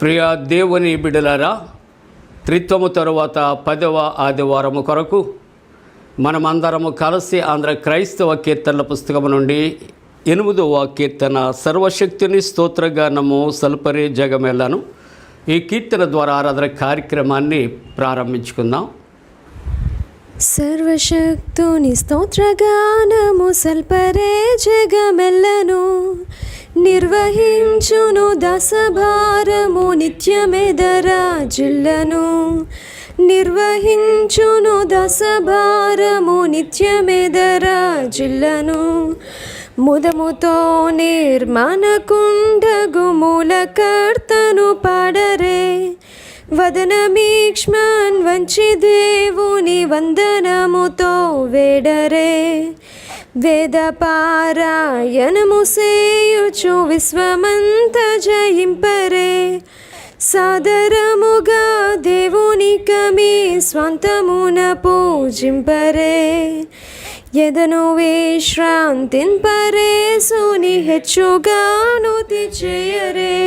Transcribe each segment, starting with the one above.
ప్రియ దేవుని బిడ్డలారా, త్రిత్వము తరువాత 10వ ఆదివారము కొరకు మనమందరము కలిసి ఆంధ్ర క్రైస్తవ కీర్తనల పుస్తకము నుండి 8వ కీర్తన సర్వశక్తిని స్తోత్రగానము సల్పరి జగమెల్లను ఈ కీర్తన ద్వారా ఆరాధన కార్యక్రమాన్ని ప్రారంభించుకుందాం. సర్వశక్తుని స్తోత్రగానము సల్పరే జగమెల్లను నిర్వహించును దశభారము నిత్యమెదరాజిల్లను నిర్వహించును దశభారము నిత్యమెదరాజిల్లను ముదముతో నిర్మాణకుండగు మూలకర్తను పాడరే వదనమీక్ష్మన్ వంచి దేవుని వందనముతో వేడరే వేద పారాయణము సేయుచు విశ్వమంత జయింపరే సాదరముగా దేవునికమి స్వంతమున పూజింపరే ఎదను విశ్రాంతింపరే సుని హెచ్చుగాను చేయరే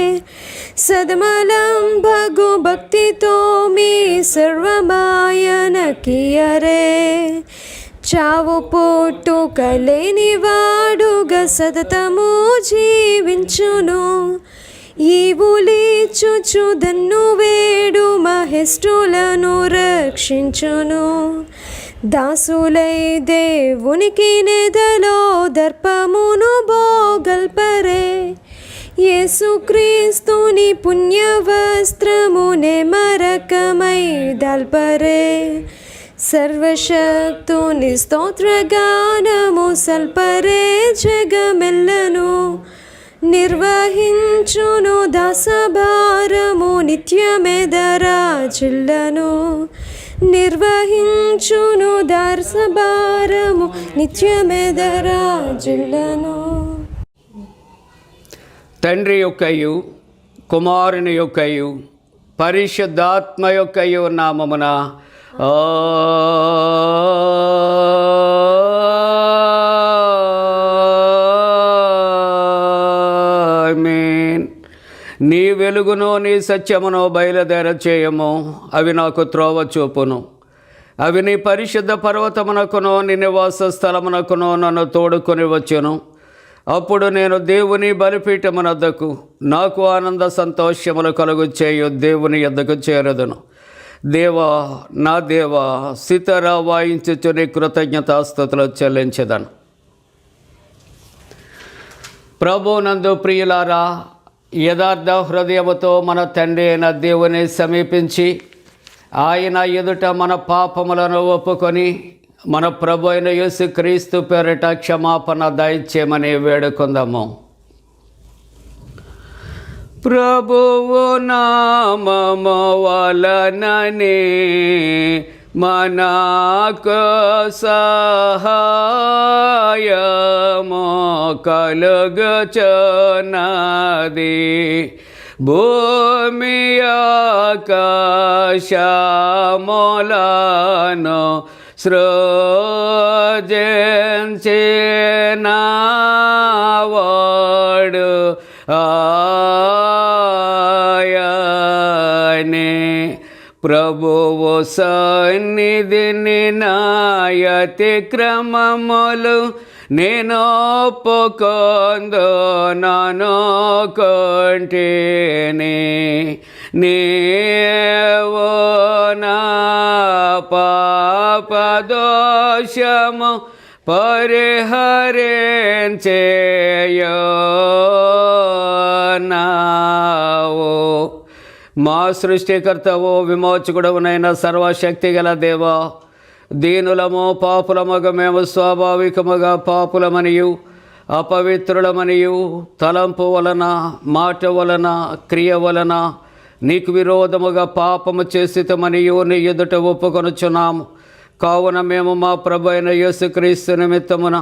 సదమలం భగు భక్తితో మీ సర్వమాయనకియరే చావు పుట్టుకలేని వాడుగా సతతము జీవించును ఈవులిచ్చుచు దన్ను వేడు మహేష్టులను రక్షించును దాసులై దేవునికి నెదలో దర్పమును భోగల్పరే యేసుక్రీస్తుని పుణ్యవస్త్రమునే మరకమై దల్పరే సర్వశక్తుని స్తోత్రగానము సల్పరే జగమెల్లను నిర్వహించును దాసభారము నిత్యమెదరాజిల్లను నిర్వహించును దాసభారము నిత్యమెదరాజిల్లను. తండ్రి యొక్కయు కుమారుని యొక్కయు పరిశుద్ధాత్మ యొక్కయు నామమున ఆమేన్. నీ వెలుగును నీ సత్యమును బయలుదేర చేయము, అవి నాకు త్రోవ చూపును. అవి నీ పరిశుద్ధ పర్వతమునకును నీ నివాస స్థలమునకును నన్ను తోడుకొని వచ్చును. అప్పుడు నేను దేవుని బలిపీఠమునద్దకు నాకు ఆనంద సంతోషములు కలుగు చేయు దేవుని యొద్దకు చేరదును. దేవా, నా దేవా, సితారా వాయించుచు నీ కృతజ్ఞతాస్తుతులు చెల్లించెదను. ప్రభునందు ప్రియులారా, యథార్థ హృదయముతో మన తండ్రి అయిన దేవుని సమీపించి ఆయన ఎదుట మన పాపములను ఒప్పుకొని మన ప్రభు అయిన యేసుక్రీస్తు పేరిట క్షమాపణ దయచేయమని వేడుకుందాము. ప్రభువు నామము వలననే మనకు సహాయము కలుగుచున్నది. భూమి ఆకాశములను సృజించినవాడు ఆయనే. ప్రభువు సన్నిధిని నాయతి క్రమములు నేను ఒప్పుకొందు నన్ను కొంటిని. నీవు నా పాపదోషము పరిహరించేయనావు. మా సృష్టికర్తవు విమోచకుడవునైన సర్వశక్తి గల దేవా, దీనులము పాపులముగా మేము స్వాభావికముగా పాపులమనియు అపవిత్రులమనియు తలంపు వలన మాట వలన క్రియ వలన నీకు విరోధముగా పాపము చేసితమనియు నీ ఎదుట ఒప్పుకొనుచున్నాము. కావున మేము మా ప్రభు అయిన యేసుక్రీస్తు నిమిత్తమున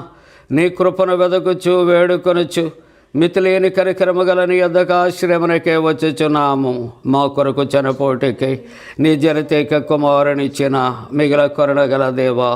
నీ కృపను వెదకుచు వేడుకొనుచు మితిలేని కరికరము గల నీ యొద్దకు ఆశ్రయమునకే వచ్చుచున్నాము. మా కొరకు చనిపోటికై నీ జనతేక కుమారునిచ్చిన మిగిల కరుణ గల దేవా,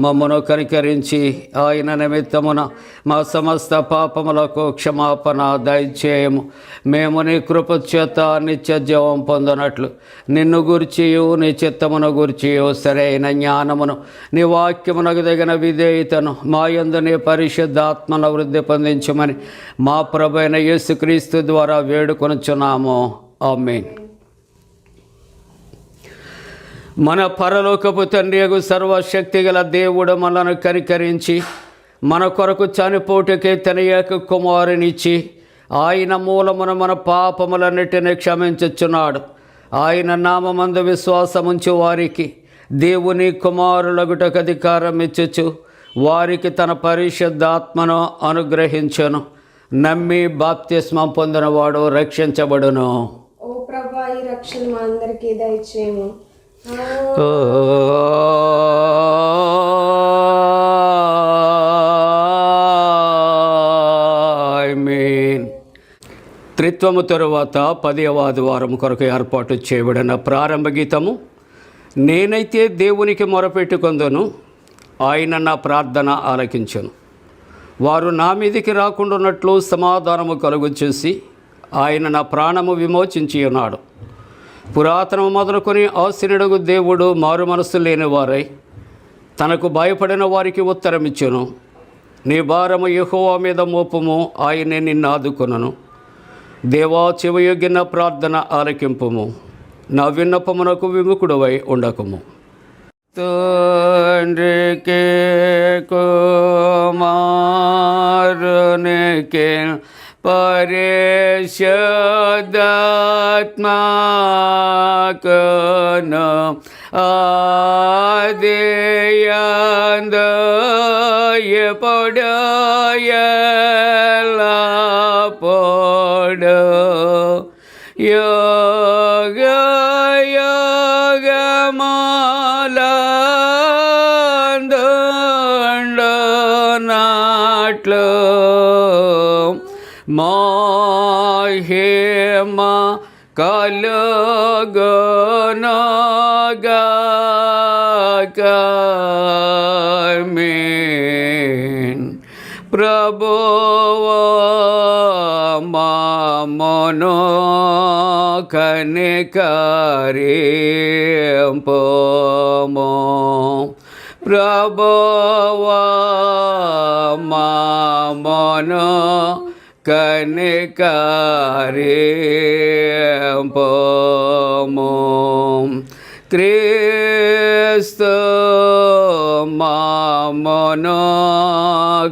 మమ్మను కనికరించి ఆయన నిమిత్తమున మా సమస్త పాపములకు క్షమాపణ దయచేయము. మేము నీ కృప చేత నిత్య జీవం పొందనట్లు నిన్ను గూర్చియు నీ చిత్తమును గూర్చియు సరైన జ్ఞానమును నీ వాక్యమునకు తగిన విధేయతను మా యందు నీ పరిశుద్ధాత్మను వృద్ధి పొందించమని మా ప్రభువైన యేసుక్రీస్తు ద్వారా వేడుకొనుచున్నాము. ఆమేన్. మన పరలోకపు తండ్రియగు సర్వశక్తిగల దేవుడు మనను కనికరించి మన కొరకు చనిపోటుకే తన ఏక కుమారునిచ్చి ఆయన మూలమున మన పాపములన్నిటిని క్షమించుచున్నాడు. ఆయన నామమందు విశ్వాసముంచు వారికి దేవుని కుమారులగుటకు అధికారం ఇచ్చుచు వారికి తన పరిశుద్ధాత్మను అనుగ్రహించును. నమ్మి బాప్తిస్మం పొందినవాడు రక్షించబడును. ఓ ప్రభువా, ఈ రక్షణ మా అందరికీ దయచేయము. ఆమేన్. త్రిత్వము తరువాత 10వ ఆదివారం కొరకు ఏర్పాటు చేయబడిన ప్రారంభ గీతము. నేనైతే దేవునికి మొరపెట్టుకొందును, ఆయన నా ప్రార్థన ఆలకించును. వారు నా మీదికి రాకుండాన్నట్లు సమాధానము కలుగు చేసి ఆయన నా ప్రాణము విమోచించి ఉన్నాడు. పురాతనము మొదలుకొని ఆశీనుడగు దేవుడు మారు మనస్సు లేని వారై తనకు భయపడిన వారికి ఉత్తరమిచ్చును. నీ భారము యెహోవా మీద మోపము, ఆయనే నిన్ను ఆదుకొనును. దేవా, చెవియొగ్గిన ప్రార్థన ఆలకింపుము, నా విన్నపమునకు విముఖుడవై ఉండకుము. తండ్రికి కుమారునికి పరిశుద్ధాత్మకును ఆదియందు ఎప్పుడు ఎల్లప్పుడు యుగ యుగములందుండునట్లు మహిమ కలుగునుగాక. ఆమేన్. ప్రభువా మమ్మును కనికరింపుము. ప్రభువా మమ్మును కనికరింపుము. క్రీస్తు మమ్మును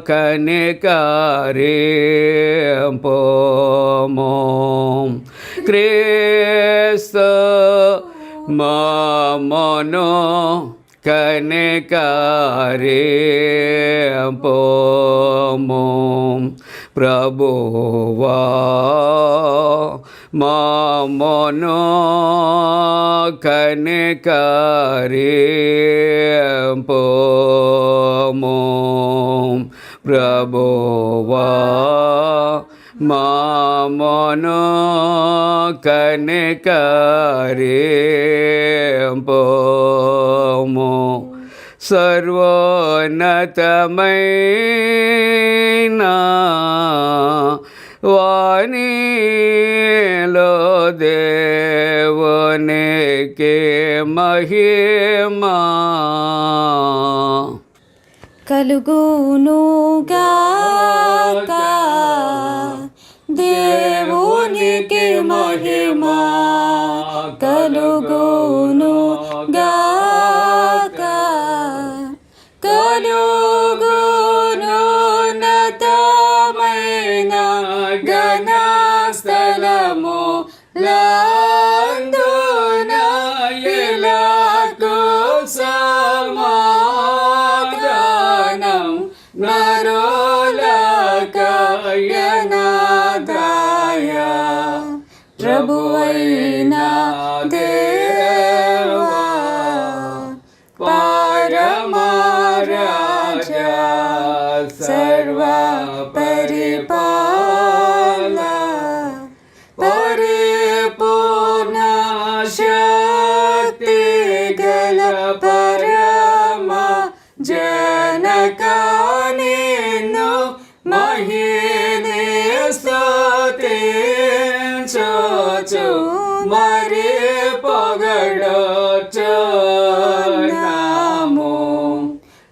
కనికరింపుము. క్రీస్తు మమ్మును కనికరింపుము. ప్రభువా మమ్మును కనికరింపుము. ప్రభువా మమ్మును కనికరింపుము. సర్వోన్నతమైన వానిలో దేవునికి మహిమా కలుగునుగాక. దేవునికి మహిమా కలుగునుగాక. కలుగునున్నతమైన ఘనస్థలము లందున ఇలాగు సమాధానం నరులకయనాదాయ. ప్రభువైన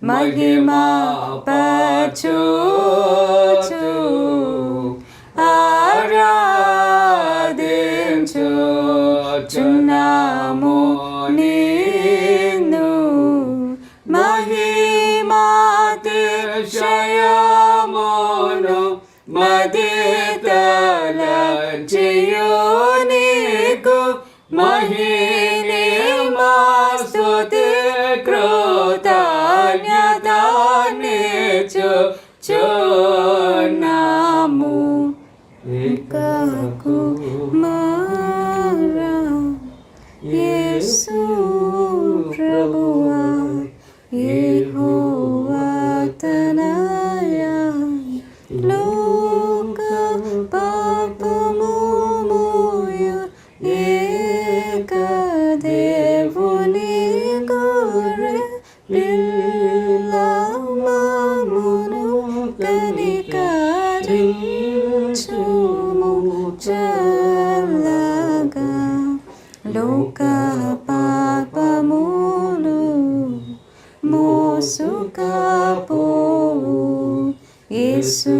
మహిమా పరచుచు ఆరాధించుచున్నాము నిన్ను మహిమాతిశయమును మదితలంచియు నీకు మహిమా స్తుతి కృతజ్ఞతానిచ్చుచున్నాము కుమారా యేసు ప్రభువా యెహోవా తనయా లోక పాపము మోయ ఏక దేవుని గొర్రె పిల్ల మమ్మును కనికరించుము చల్లగా లోక పాపములు మోసుకపోవు యేసు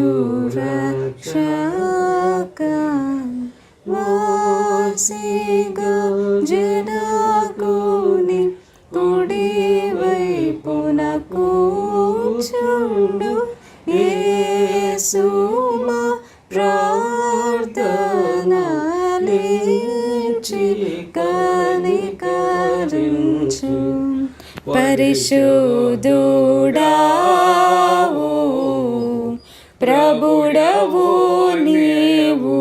రక్షక వాసిగా జనకుని కుడి వైపున కూర్చుండు యేసు మా ప్రార్థనలిచ్చి కనికరించు పరిశుద్ధుడావు ప్రభుడవు నీవు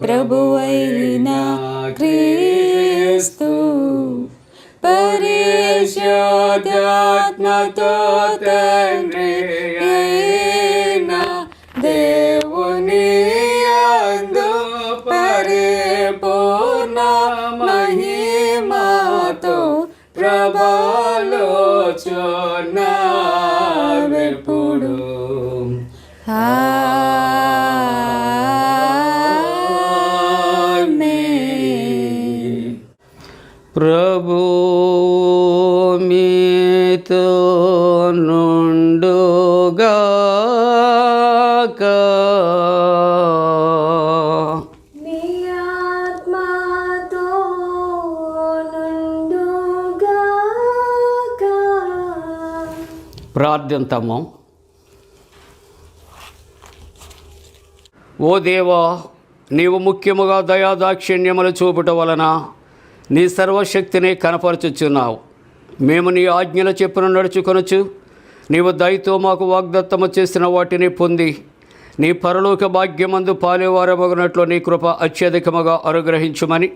ప్రభువైన క్రీస్తు పరిశుద్ధాత్మతో తండ్రి అయిన దేవుని యందు పరిపూర్ణ మహిమతో ప్రభాలోచనావెప్పుడు ఆమేన్. ప్రభు మీతో నుండుగాక. మీ ఆత్మతో నుండుగాక. ప్రార్థింతము. ఓ దేవా, నీవు ముఖ్యముగా దయాదాక్షిణ్యములు చూపుట వలన నీ సర్వశక్తిని కనపరచుచున్నావు. మేము నీ ఆజ్ఞల చెప్పున నడుచుకొనొచ్చు నీవు దయతో మాకు వాగ్దత్తము చేసిన వాటిని పొంది నీ పరలోక భాగ్యమందు పాలేవారమగునట్లు నీ కృప అత్యధికముగా అనుగ్రహించుమని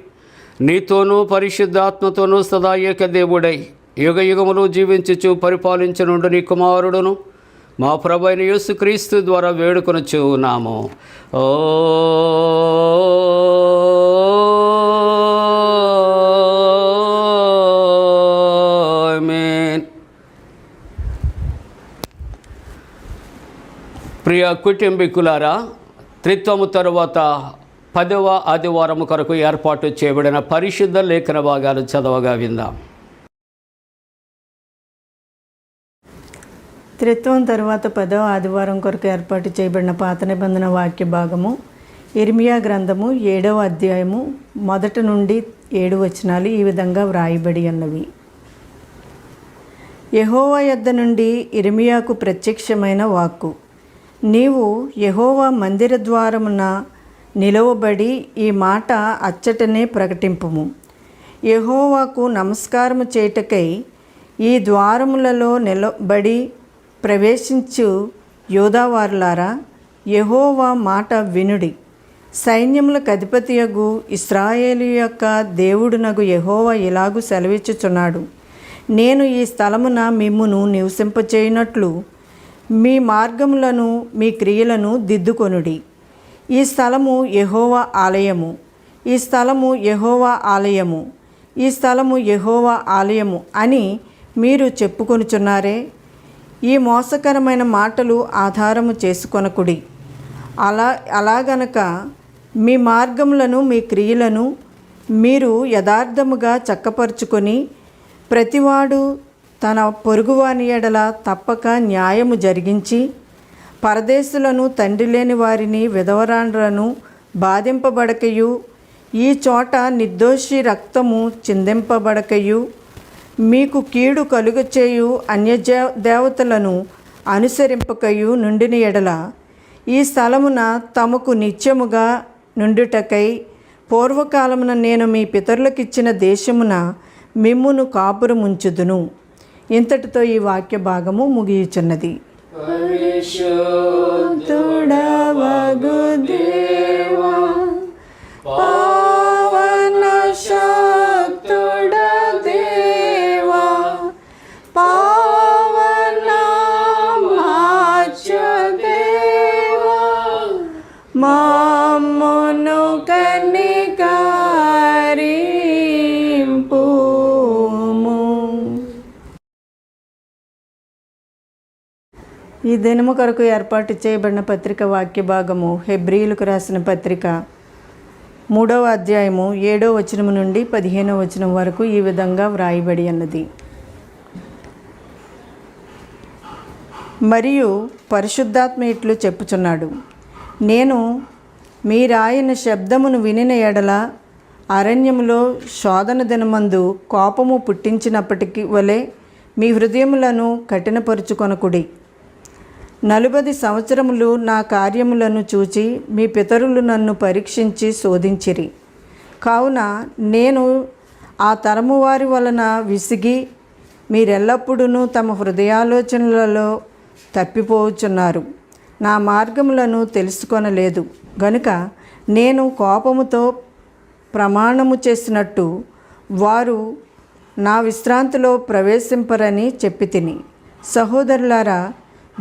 నీతోనూ పరిశుద్ధాత్మతోనూ సదా ఏక దేవుడై యుగ యుగములు జీవించుచు పరిపాలించనుండు నీ కుమారుడును మా ప్రభు అయిన యేసుక్రీస్తు ద్వారా వేడుకొనుచున్నాము. ఆమేన్. ప్రియ కుటుంబీకులారా, త్రిత్వము తరువాత 10వ ఆదివారం కొరకు ఏర్పాటు చేయబడిన పరిశుద్ధ లేఖన భాగాలు చదవగా విందాం. త్రిత్వం తరువాత 10వ ఆదివారం కొరకు ఏర్పాటు చేయబడిన పాత నిబంధన వాక్య భాగము ఇర్మియా గ్రంథము 7వ అధ్యాయము 1 నుండి 7 వచనాలు ఈ విధంగా వ్రాయబడి ఉన్నవి. యెహోవా యొద్ద నుండి ఇర్మియాకు ప్రత్యక్షమైన వాక్కు. నీవు యెహోవా మందిర ద్వారమున నిలవబడి ఈ మాట అచ్చటనే ప్రకటింపుము. యెహోవాకు నమస్కారము చేయుటకై ఈ ద్వారములలో నిలబడి ప్రవేశించు యోధావారులారా, యెహోవా మాట వినుడి. సైన్యములకు అధిపతియగు ఇశ్రాయేలు యొక్క దేవుడునగు యెహోవా ఇలాగు సెలవిచ్చుచున్నాడు. నేను ఈ స్థలమున మిమ్మును నివసింపచేయునట్లు మీ మార్గములను మీ క్రియలను దిద్దుకొనుడి. ఈ స్థలము యెహోవా ఆలయము, ఈ స్థలము యెహోవా ఆలయము, ఈ స్థలము యెహోవా ఆలయము అని మీరు చెప్పుకొనుచున్నారే. ఈ మోసకరమైన మాటలు ఆధారము చేసుకొనకుడి. అలాగనక మీ మార్గములను మీ క్రియలను మీరు యథార్థముగా చక్కపరుచుకొని ప్రతివాడు తన పొరుగువాని ఎడల తప్పక న్యాయము జరిగించి పరదేశులను తండ్రి లేని వారిని విధవరాండ్రను బాధింపబడకయు ఈ చోట నిర్దోషి రక్తము చిందింపబడకయు మీకు కీడు కలుగచేయు దేవతలను అనుసరింపకయు నుండిన ఎడల ఈ స్థలమున తమకు నిత్యముగా నుండుటకై పూర్వకాలమున నేను మీ పితరులకిచ్చిన దేశమున మిమ్మును కాపురముంచుదును. ఇంతటితో ఈ వాక్య భాగము ముగియుచున్నది. పరిశుద్ధుడవగు దేవా, పావన శక్తుడ దేవా, పావన మాచ్య దేవా, మమ్మును కనికరింపుము. ఈ దినము కొరకు ఏర్పాటు చేయబడిన పత్రిక వాక్య భాగము హెబ్రీయులకు రాసిన పత్రిక 3వ అధ్యాయము 7వ వచనము నుండి 15వ వచనం వరకు ఈ విధంగా వ్రాయబడి ఉన్నది. మరియు పరిశుద్ధాత్మ ఇట్లు చెప్పుచున్నాడు, నేను మీరాయన శబ్దమును వినిన ఎడల అరణ్యములో శోధన దినమందు కోపము పుట్టించినప్పటికీ వలె మీ హృదయములను కఠినపరుచుకొనకుడి. 40 సంవత్సరములు నా కార్యములను చూచి మీ పితరులు నన్ను పరీక్షించి శోధించిరి. కావున నేను ఆ తరము వారి వలన విసిగి మీరెల్లప్పుడూ తమ హృదయాలోచనలలో తప్పిపోవచ్చున్నారు, నా మార్గములను తెలుసుకొనలేదు గనుక నేను కోపముతో ప్రమాణము చేసినట్టు వారు నా విశ్రాంతిలో ప్రవేశింపరని చెప్పి తిని. సహోదరులారా,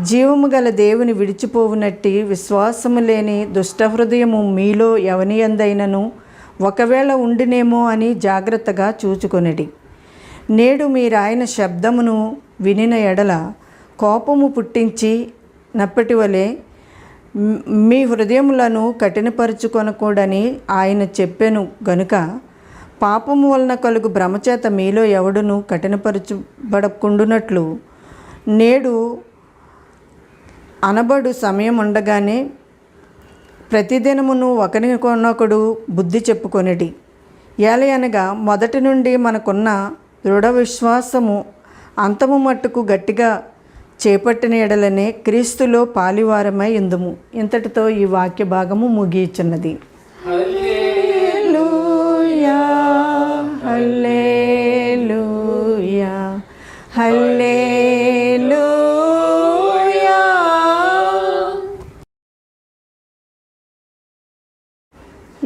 జీవము గల దేవుని విడిచిపోవునట్టి విశ్వాసము లేని దుష్టహృదయము మీలో ఎవని యందైనను ఒకవేళ ఉండినేమో అని జాగ్రత్తగా చూచుకొనిడి. నేడు మీరాయన శబ్దమును వినిన ఎడల కోపము పుట్టించి నప్పటి వలె మీ హృదయములను కఠినపరుచుకొనకూడని ఆయన చెప్పెను గనుక పాపము వలన కలుగు భ్రమచేత మీలో ఎవడును కఠినపరచబడకుండునట్లు నేడు అనబడు సమయం ఉండగానే ప్రతిదినమును ఒకరికొనొకడు బుద్ధి చెప్పుకొనిడి. ఏలయనగా మొదటి నుండి మనకున్న దృఢ విశ్వాసము అంతము మట్టుకు గట్టిగా చేపట్టిన ఎడలనే క్రీస్తులో పాలివారమై ఇందుము. ఇంతటితో ఈ వాక్య భాగము ముగియుచున్నది. హల్లెలూయా, హల్లెలూయా, హల్లెలూయా.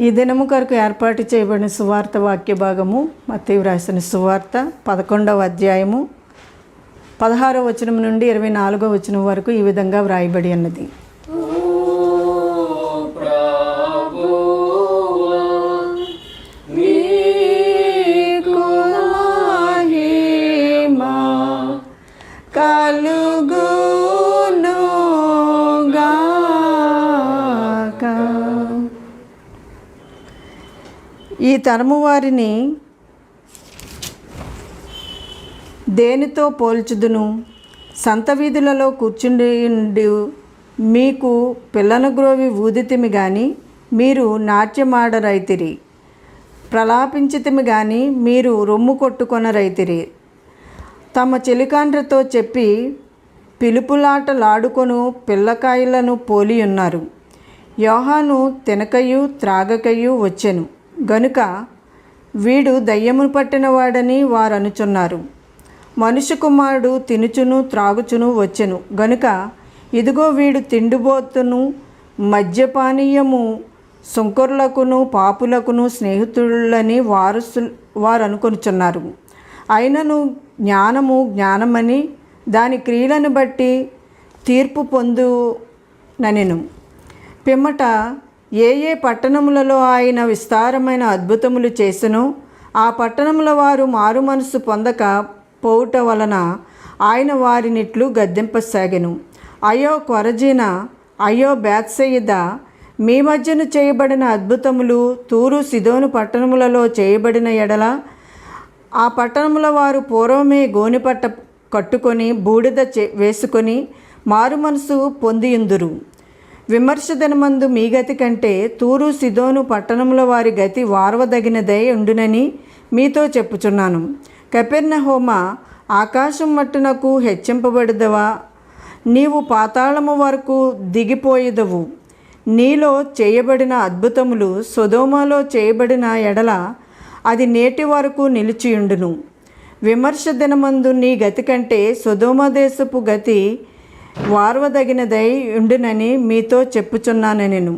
ఈ దినము కొరకు ఏర్పాటు చేయబడిన సువార్త వాక్య భాగము మత్తయి వ్రాసిన సువార్త 11వ అధ్యాయము 16వ వచనం నుండి 24వ వచనం వరకు ఈ విధంగా వ్రాయబడి ఉన్నది. ఈ తరము వారిని దేనితో పోల్చుదును? సంత వీధులలో కూర్చుండి మీకు పిల్లన గ్రోవి ఊదితిమి గాని మీరు నాట్యమాడరైతిరి, ప్రలాపించితిమి గాని మీరు రొమ్ము కొట్టుకొనరైతిరి. తమ చెలికాండ్రతో చెప్పి పిలుపులాటలాడుకొను పిల్లకాయలను పోలి ఉన్నారు. యోహాను తినకయు త్రాగకయు వచ్చెను గనుక వీడు దయ్యమును పట్టినవాడని వారు అనుచున్నారు. మనుష్య కుమారుడు తినుచును త్రాగుచును వచ్చెను గనుక ఇదిగో వీడు తిండిబోతును మద్యపానీయము సుంకరులకును పాపులకును స్నేహితులని వారు అనుకొనుచున్నారు. అయినను జ్ఞానము జ్ఞానమని దాని క్రియలను బట్టి తీర్పు పొందుననెను. పిమ్మట ఏ ఏ పట్టణములలో ఆయన విస్తారమైన అద్భుతములు చేసెనో ఆ పట్టణముల వారు మారు మనసు పొందక పోవుట వలన ఆయన వారినిట్లు గద్దెంపసాగెను. అయ్యో కొరజీన, అయ్యో బేత్సయిద, మీ మధ్యను చేయబడిన అద్భుతములు తూరు సిదోను పట్టణములలో చేయబడిన ఎడల ఆ పట్టణముల వారు పూర్వమే గోనెపట్ట కట్టుకొని బూడిద వేసుకొని మారు మనసు పొందియుందురు. విమర్శ దినమందు మీ గతి కంటే తూరు సిదోను పట్టణముల వారి గతి వారవదగినదై ఉండునని మీతో చెప్పుచున్నాను. కపెర్నహూమ, ఆకాశం మట్టునకు హెచ్చింపబడదవా? నీవు పాతాళము వరకు దిగిపోయేదవు. నీలో చేయబడిన అద్భుతములు సొదొమలో చేయబడిన ఎడల అది నేటి వరకు నిలిచియుండును. విమర్శ దినమందు నీ గతి కంటే సొదొమ దేశపు గతి వారవదగినదై ఉండునని మీతో చెప్పుచున్నానెను.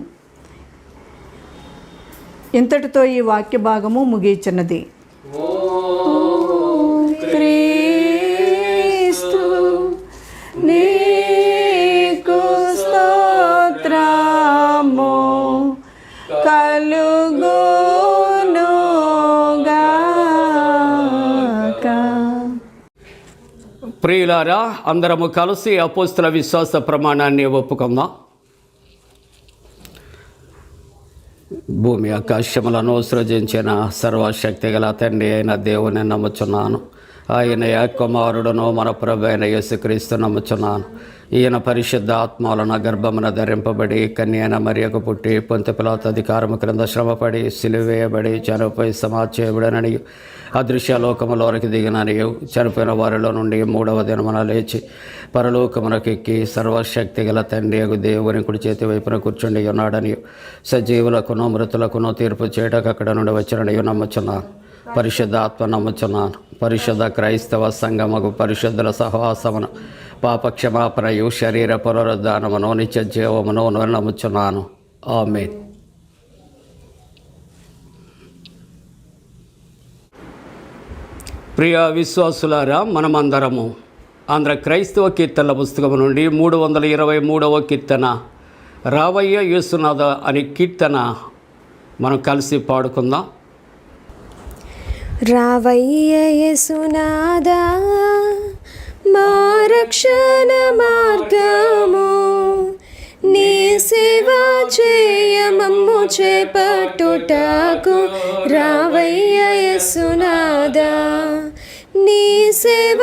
ఇంతటితో ఈ వాక్య భాగము ముగియుచున్నది. క్రీస్తు నీకు స్తోత్రము కలుగునుగాక. ప్రియులారా, అందరము కలిసి అపోస్తల విశ్వాస ప్రమాణాన్ని ఒప్పుకుందాం. భూమి ఆకాశములను సృజించిన సర్వశక్తి గల తండ్రి అయిన దేవుని నమ్ముచున్నాను. ఆయన కుమారుడును మన ప్రభు అయిన యేసుక్రీస్తు నమ్ముచున్నాను. ఈయన పరిశుద్ధ ఆత్మలను గర్భమున ధరింపబడి కన్యైన మరియకు పుట్టి పొంతి పిలాతు అధికారము క్రింద శ్రమపడి సిలువేయబడి చనిపోయి సమాధి చేయబడనని అదృశ్యలోకములోనికి దిగిననియు చనిపోయిన వారిలో నుండి 3వ దినమున లేచి పరలోకమునకెక్కి సర్వశక్తి గల తండ్రి దేవుని కుడి చేతి వైపున కూర్చుండి ఉన్నాడని సజీవులకును మృతులకును తీర్పు చేయటకు అక్కడ నుండి వచ్చిననియు నమ్ముచున్నాను. పరిశుద్ధ ఆత్మ నమ్ముచున్నాను. పరిశుద్ధ క్రైస్తవ సంఘముకు పరిశుద్ధుల సహవాసమును పాపక్షమాపణయు శరీర పునరుద్ధానమును నిత్య జీవమును నమ్ముచున్నాను. ఆమేన్. ప్రియ విశ్వాసులారా, మనమందరము ఆంధ్ర క్రైస్తవ కీర్తనల పుస్తకం నుండి 323వ కీర్తన రావయ్య యేసునాథ అనే కీర్తన మనం కలిసి పాడుకుందాం. రావయ్య యేసునాథా, మా రక్షణ మార్గము, నీ సేవ చేయమమ్ము చేపట్టుటకు. రావయ్య యేసునాథా, నీ సేవ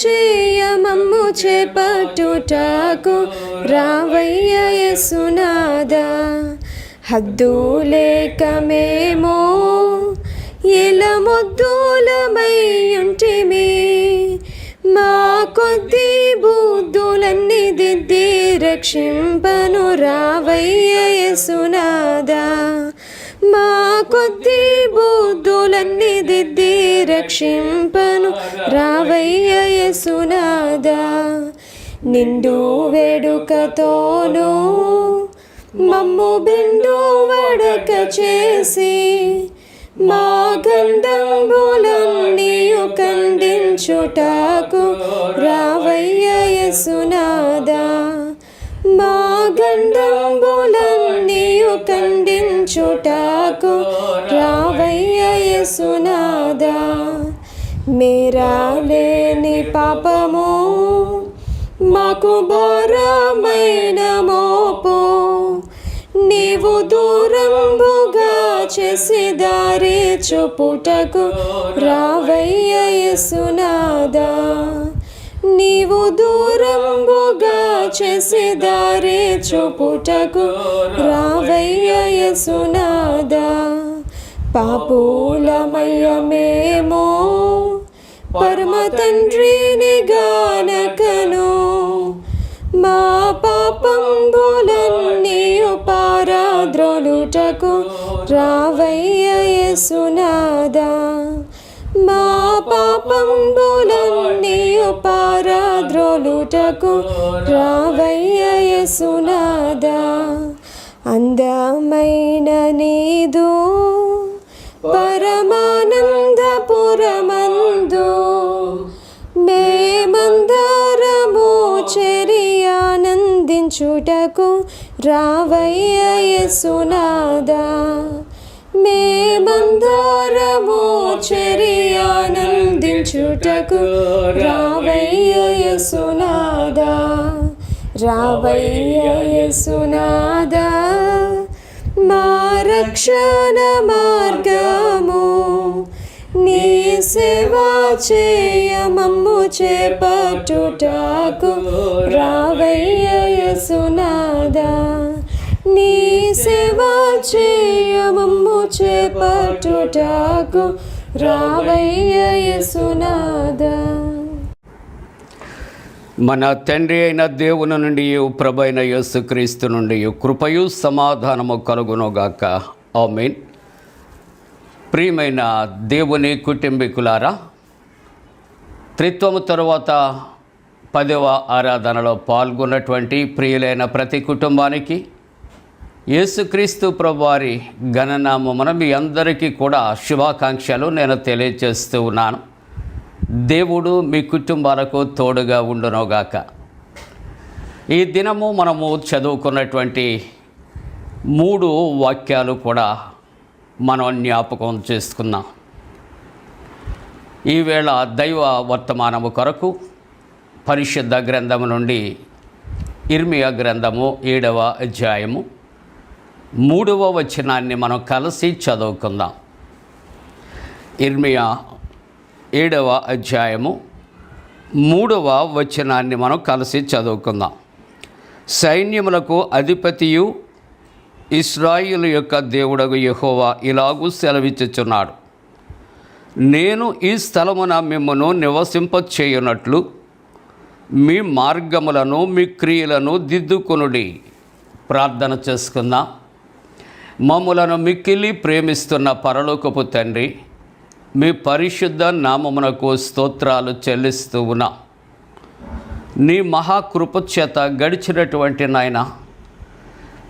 చేయమమ్ము చేపట్టుటకు. రావయ్య యేసునాథా, హద్దులేక మేము ఇలా మొద్దులమయ్యుంటిమి, మా కొద్ది బుద్ధులన్నీ దిద్ది రక్షింపను. రావయ్య యేసునాథా, మా కొద్ది బుద్ధులన్నీ దిద్ది రక్షింపను. రావయ్య యేసునాథా, నిండు వేడుకతోను మమ్ము బిండు వడక చేసి, మా గండంబులన్నీయు ఖండించుటకు. రావయ్య యేసునాథా, మా గండంబులన్నీయు ఖండించుటకు. రావయ్య యేసునాథా, మేరా లేని పాపము మాకు భారమైన మోపు, నీవు దూరంబుగా చేసి దారి చూపుటకు. రావయ్య యేసునాథా, నీవు దూరంబుగా చేసి దారి చూపుటకు. రావయ్య యేసునాథా, పాపులమయ్య మేము పరమ తండ్రిని గానకను, మా పాపంబులన్నీయు పారద్రోలుటకు. రావయ్య యేసునాథా, మా పాపంబులన్నీయు పారద్రోలుటకు. రావయ్య యేసునాథా, అందమైన నీదు పరమానందపురమందు మేమందరము చేరి ఆనందించుటకు. రావయ్య యేసునాథా, మేమందరము చేరి ఆనందించుటకు. రావయ్య యేసునాథా, రావయ్య యేసునాథా, మా రక్షణ మార్గము. నీ సేవ చేయమమ్ము చేపట్టుటకు రావయ్య యేసునాథా. నీ సేవ చేయమమ్ము చేపట్టుటకు రావయ్య యేసునాథా. మన తండ్రి అయిన దేవుని నుండి ప్రభు అయిన యేసుక్రీస్తు నుండి కృపయు సమాధానము కలుగునుగాక. ఆమేన్. ప్రియమైన దేవుని కుటుంబీకులారా, త్రిత్వము తరువాత 10వ ఆరాధనలో పాల్గొన్నటువంటి ప్రియులైన ప్రతి కుటుంబానికి యేసుక్రీస్తు ప్రభువారి ఘననామమున మీ అందరికీ కూడా శుభాకాంక్షలు నేను తెలియజేస్తూ ఉన్నాను. దేవుడు మీ కుటుంబాలకు తోడుగా ఉండునుగాక. ఈ దినము మనము చదువుకున్నటువంటి 3 వాక్యాలు కూడా మనం జ్ఞాపకం చేసుకున్నాం. ఈవేళ దైవ వర్తమానము కొరకు పరిశుద్ధ గ్రంథము నుండి ఇర్మియా గ్రంథము 7వ అధ్యాయము 3వ వచనాన్ని మనం కలిసి చదువుకుందాం. ఇర్మియా 7వ అధ్యాయము 3వ వచనాన్ని మనం కలిసి చదువుకుందాం. సైన్యములకు అధిపతియు ఇశ్రాయేలు యొక్క దేవుడగు యెహోవా ఇలాగూ సెలవిచ్చుచున్నాడు, నేను ఈ స్థలమున మిమ్మును నివసింపచేయునట్లు మీ మార్గములను మీ క్రియలను దిద్దుకొనుడి. ప్రార్థన చేసుకుందాం. మమ్ములను మిక్కిలి ప్రేమిస్తున్న పరలోకపు తండ్రి, మీ పరిశుద్ధ నామమునకు స్తోత్రాలు చెల్లిస్తూ ఉన్నా. నీ మహాకృప చేత గడిచినటువంటి నాయన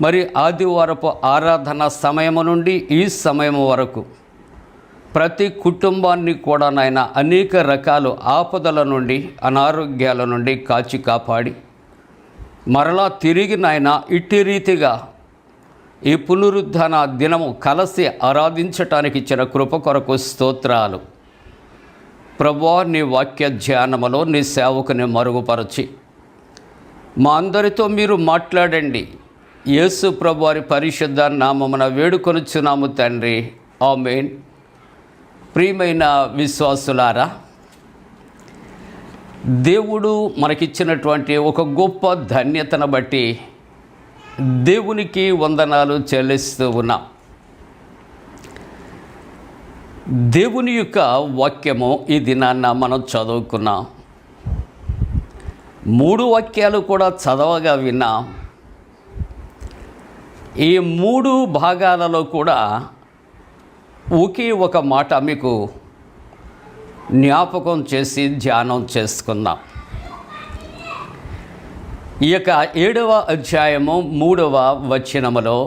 మరి ఆదివారపు ఆరాధన సమయము నుండి ఈ సమయము వరకు ప్రతి కుటుంబాన్ని కూడా నాయన అనేక రకాల ఆపదల నుండి అనారోగ్యాల నుండి కాచి కాపాడి మరలా తిరిగి నాయన ఇట్టి రీతిగా ఈ పునరుద్ధాన దినము కలిసి ఆరాధించటానికి ఇచ్చిన కృప కొరకు స్తోత్రాలు. ప్రభువా, నీ వాక్య ధ్యానములో నీ సేవకుని మరుగుపరచి మా అందరితో మీరు మాట్లాడండి. యేసు ప్రభువారి పరిశుద్ధ నామమున వేడుకొనుచున్నాము తండ్రి. ఆమేన్. ప్రియమైన విశ్వాసులారా, దేవుడు మనకిచ్చినటువంటి ఒక గొప్ప ధన్యతను బట్టి దేవునికి వందనాలు చెల్లిస్తూ ఉన్నాం. దేవుని యొక్క వాక్యము ఈ దినాన్న మనం చదువుకున్నాం. 3 వాక్యాలు కూడా చదవగా విన్నాం. ఈ 3 భాగాలలో కూడా ఒకే ఒక మాట మీకు జ్ఞాపకం చేసి ధ్యానం చేసుకుందాం. ఈ యొక్క 7వ అధ్యాయము 3వ వచనములో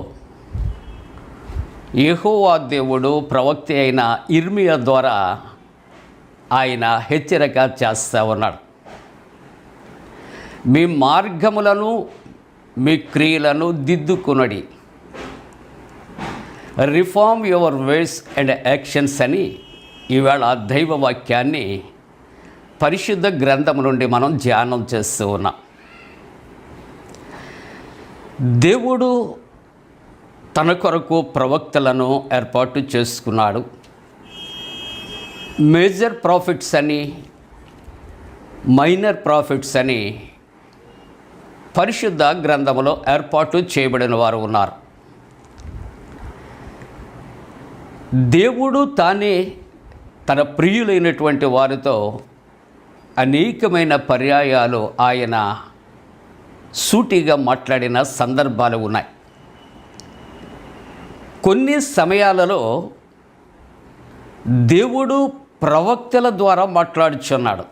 యెహోవా దేవుడు ప్రవక్త అయిన ఇర్మియా ద్వారా ఆయన హెచ్చరిక చేస్తూ ఉన్నాడు. మీ మార్గములను మీ క్రియలను దిద్దుకొనుడి. Reform your ways and actions అని ఈవేళ దైవ వాక్యాన్ని పరిశుద్ధ గ్రంథం నుండి మనం ధ్యానం చేస్తూ ఉన్నాం. దేవుడు తన కొరకు ప్రవక్తలను ఏర్పాటు చేసుకున్నాడు. మేజర్ ప్రాఫిట్స్ అని, మైనర్ ప్రాఫిట్స్ అని పరిశుద్ధ గ్రంథంలో ఏర్పాటు చేయబడిన వారు ఉన్నారు. దేవుడు తానే తన ప్రియులైనటువంటి వారితో అనేకమైన పర్యాయాలు ఆయన సూటిగా మాట్లాడిన సందర్భాలు ఉన్నాయి. కొన్ని సమయాలలో దేవుడు ప్రవక్తల ద్వారా మాట్లాడుచున్నాడు.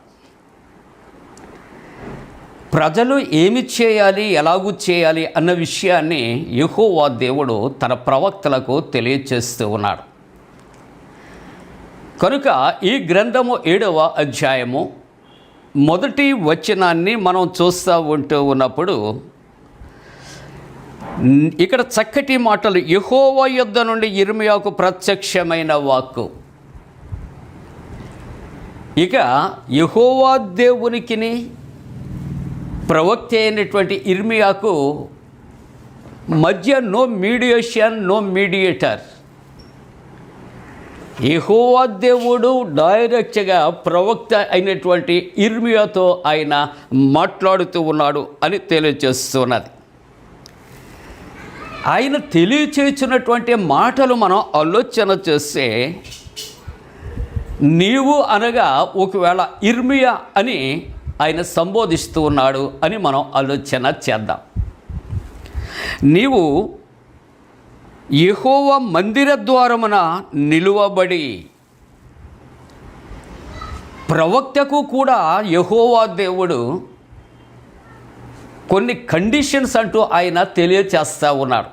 ప్రజలు ఏమి చేయాలి, ఎలాగూ చేయాలి అన్న విషయాన్ని యెహోవా దేవుడు తన ప్రవక్తలకు తెలియచేస్తూ ఉన్నాడు. కనుక ఈ గ్రంథము 7వ అధ్యాయము 1వ వచనాన్ని మనం చూస్తూ ఉన్నప్పుడు ఇక్కడ చక్కటి మాటలు, యెహోవా యొద్ద నుండి ఇర్మియాకు ప్రత్యక్షమైన వాక్కు. ఇక యెహోవా దేవునికిని ప్రవక్త అయినటువంటి ఇర్మియాకు మధ్య నో మీడియేషన్, నో మీడియేటర్. యెహోవా దేవుడు డైరెక్ట్గా ప్రవక్త అయినటువంటి ఇర్మియాతో ఆయన మాట్లాడుతూ ఉన్నాడు అని తెలియజేస్తున్నది. ఆయన తెలియచేస్తున్నటువంటి మాటలు మనం ఆలోచన చేస్తే, నీవు అనగా ఒకవేళ ఇర్మియా అని ఆయన సంబోధిస్తూ ఉన్నాడు అని మనం ఆలోచన చేద్దాం. నీవు యెహోవా మందిర ద్వారమున నిలువబడి, ప్రవక్తకు కూడా యెహోవా దేవుడు కొన్ని కండిషన్స్ అంటూ ఆయన తెలియచేస్తూ ఉన్నాడు.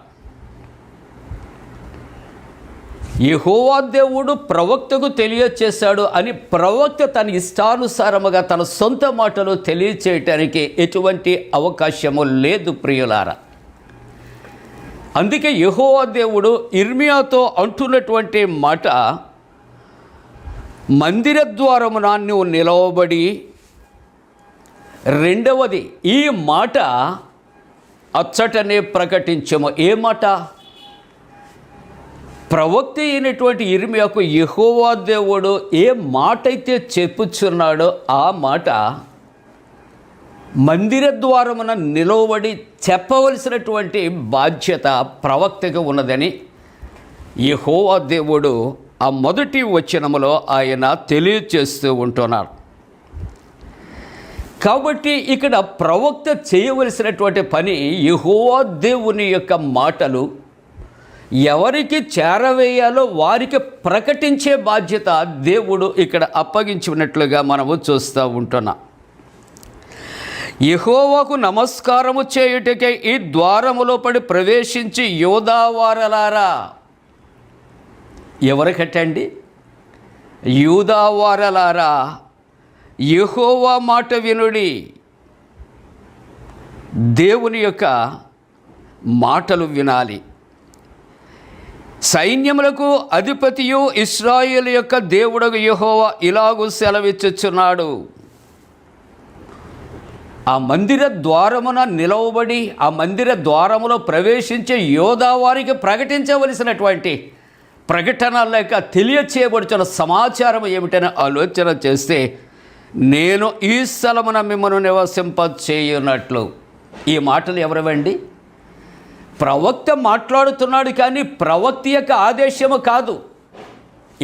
యెహోవా దేవుడు ప్రవక్తకు తెలియచేశాడు అని ప్రవక్త తన ఇష్టానుసారముగా తన సొంత మాటలు తెలియచేయటానికి ఎటువంటి అవకాశము లేదు ప్రియులారా. అందుకే యెహోవా దేవుడు ఇర్మియాతో అంటున్నటువంటి మాట, మందిర ద్వారమున నువ్వు నిలవబడి, రెండవది ఈ మాట అచ్చటనే ప్రకటించము. ఏ మాట? ప్రవక్త అయినటువంటి ఇర్మియాకు యెహోవా దేవుడు ఏ మాట అయితే చెప్పుచున్నాడో ఆ మాట మందిర ద్వారమున నిలవబడి చెప్పవలసినటువంటి బాధ్యత ప్రవక్తగా ఉన్నదని యెహోవా దేవుడు ఆ మొదటి వచనములో ఆయన తెలియచేస్తూ ఉంటున్నాడు. కాబట్టి ఇక్కడ ప్రవక్త చేయవలసినటువంటి పని, యెహోవా దేవుని యొక్క మాటలు ఎవరికి చేరవేయాలో వారికి ప్రకటించే బాధ్యత దేవుడు ఇక్కడ అప్పగించినట్లుగా మనము చూస్తూ ఉంటున్నాం. యెహోవాకు నమస్కారము చేయుటకై ఈ ద్వారములో పడి ప్రవేశించి యూదావారలారా. ఎవరికటండి? యూదావారలారా, యెహోవా మాట వినుడి. దేవుని యొక్క మాటలు వినాలి. సైన్యములకు అధిపతియు ఇశ్రాయేలు యొక్క దేవుడగు యెహోవా ఇలాగూ సెలవిచ్చుచున్నాడు. ఆ మందిర ద్వారమున నిలవబడి ఆ మందిర ద్వారములో ప్రవేశించే యోధా వారికి ప్రకటించవలసినటువంటి ప్రకటన లేక తెలియచేయబడుతున్న సమాచారం ఏమిటని ఆలోచన చేస్తే, నేను ఈ స్థలమున మిమ్మల్ని నివసింపచేయునట్లు. ఈ మాటలు ఎవరివండి? ప్రవక్త మాట్లాడుతున్నాడు, కానీ ప్రవక్త యొక్క ఆదేశము కాదు.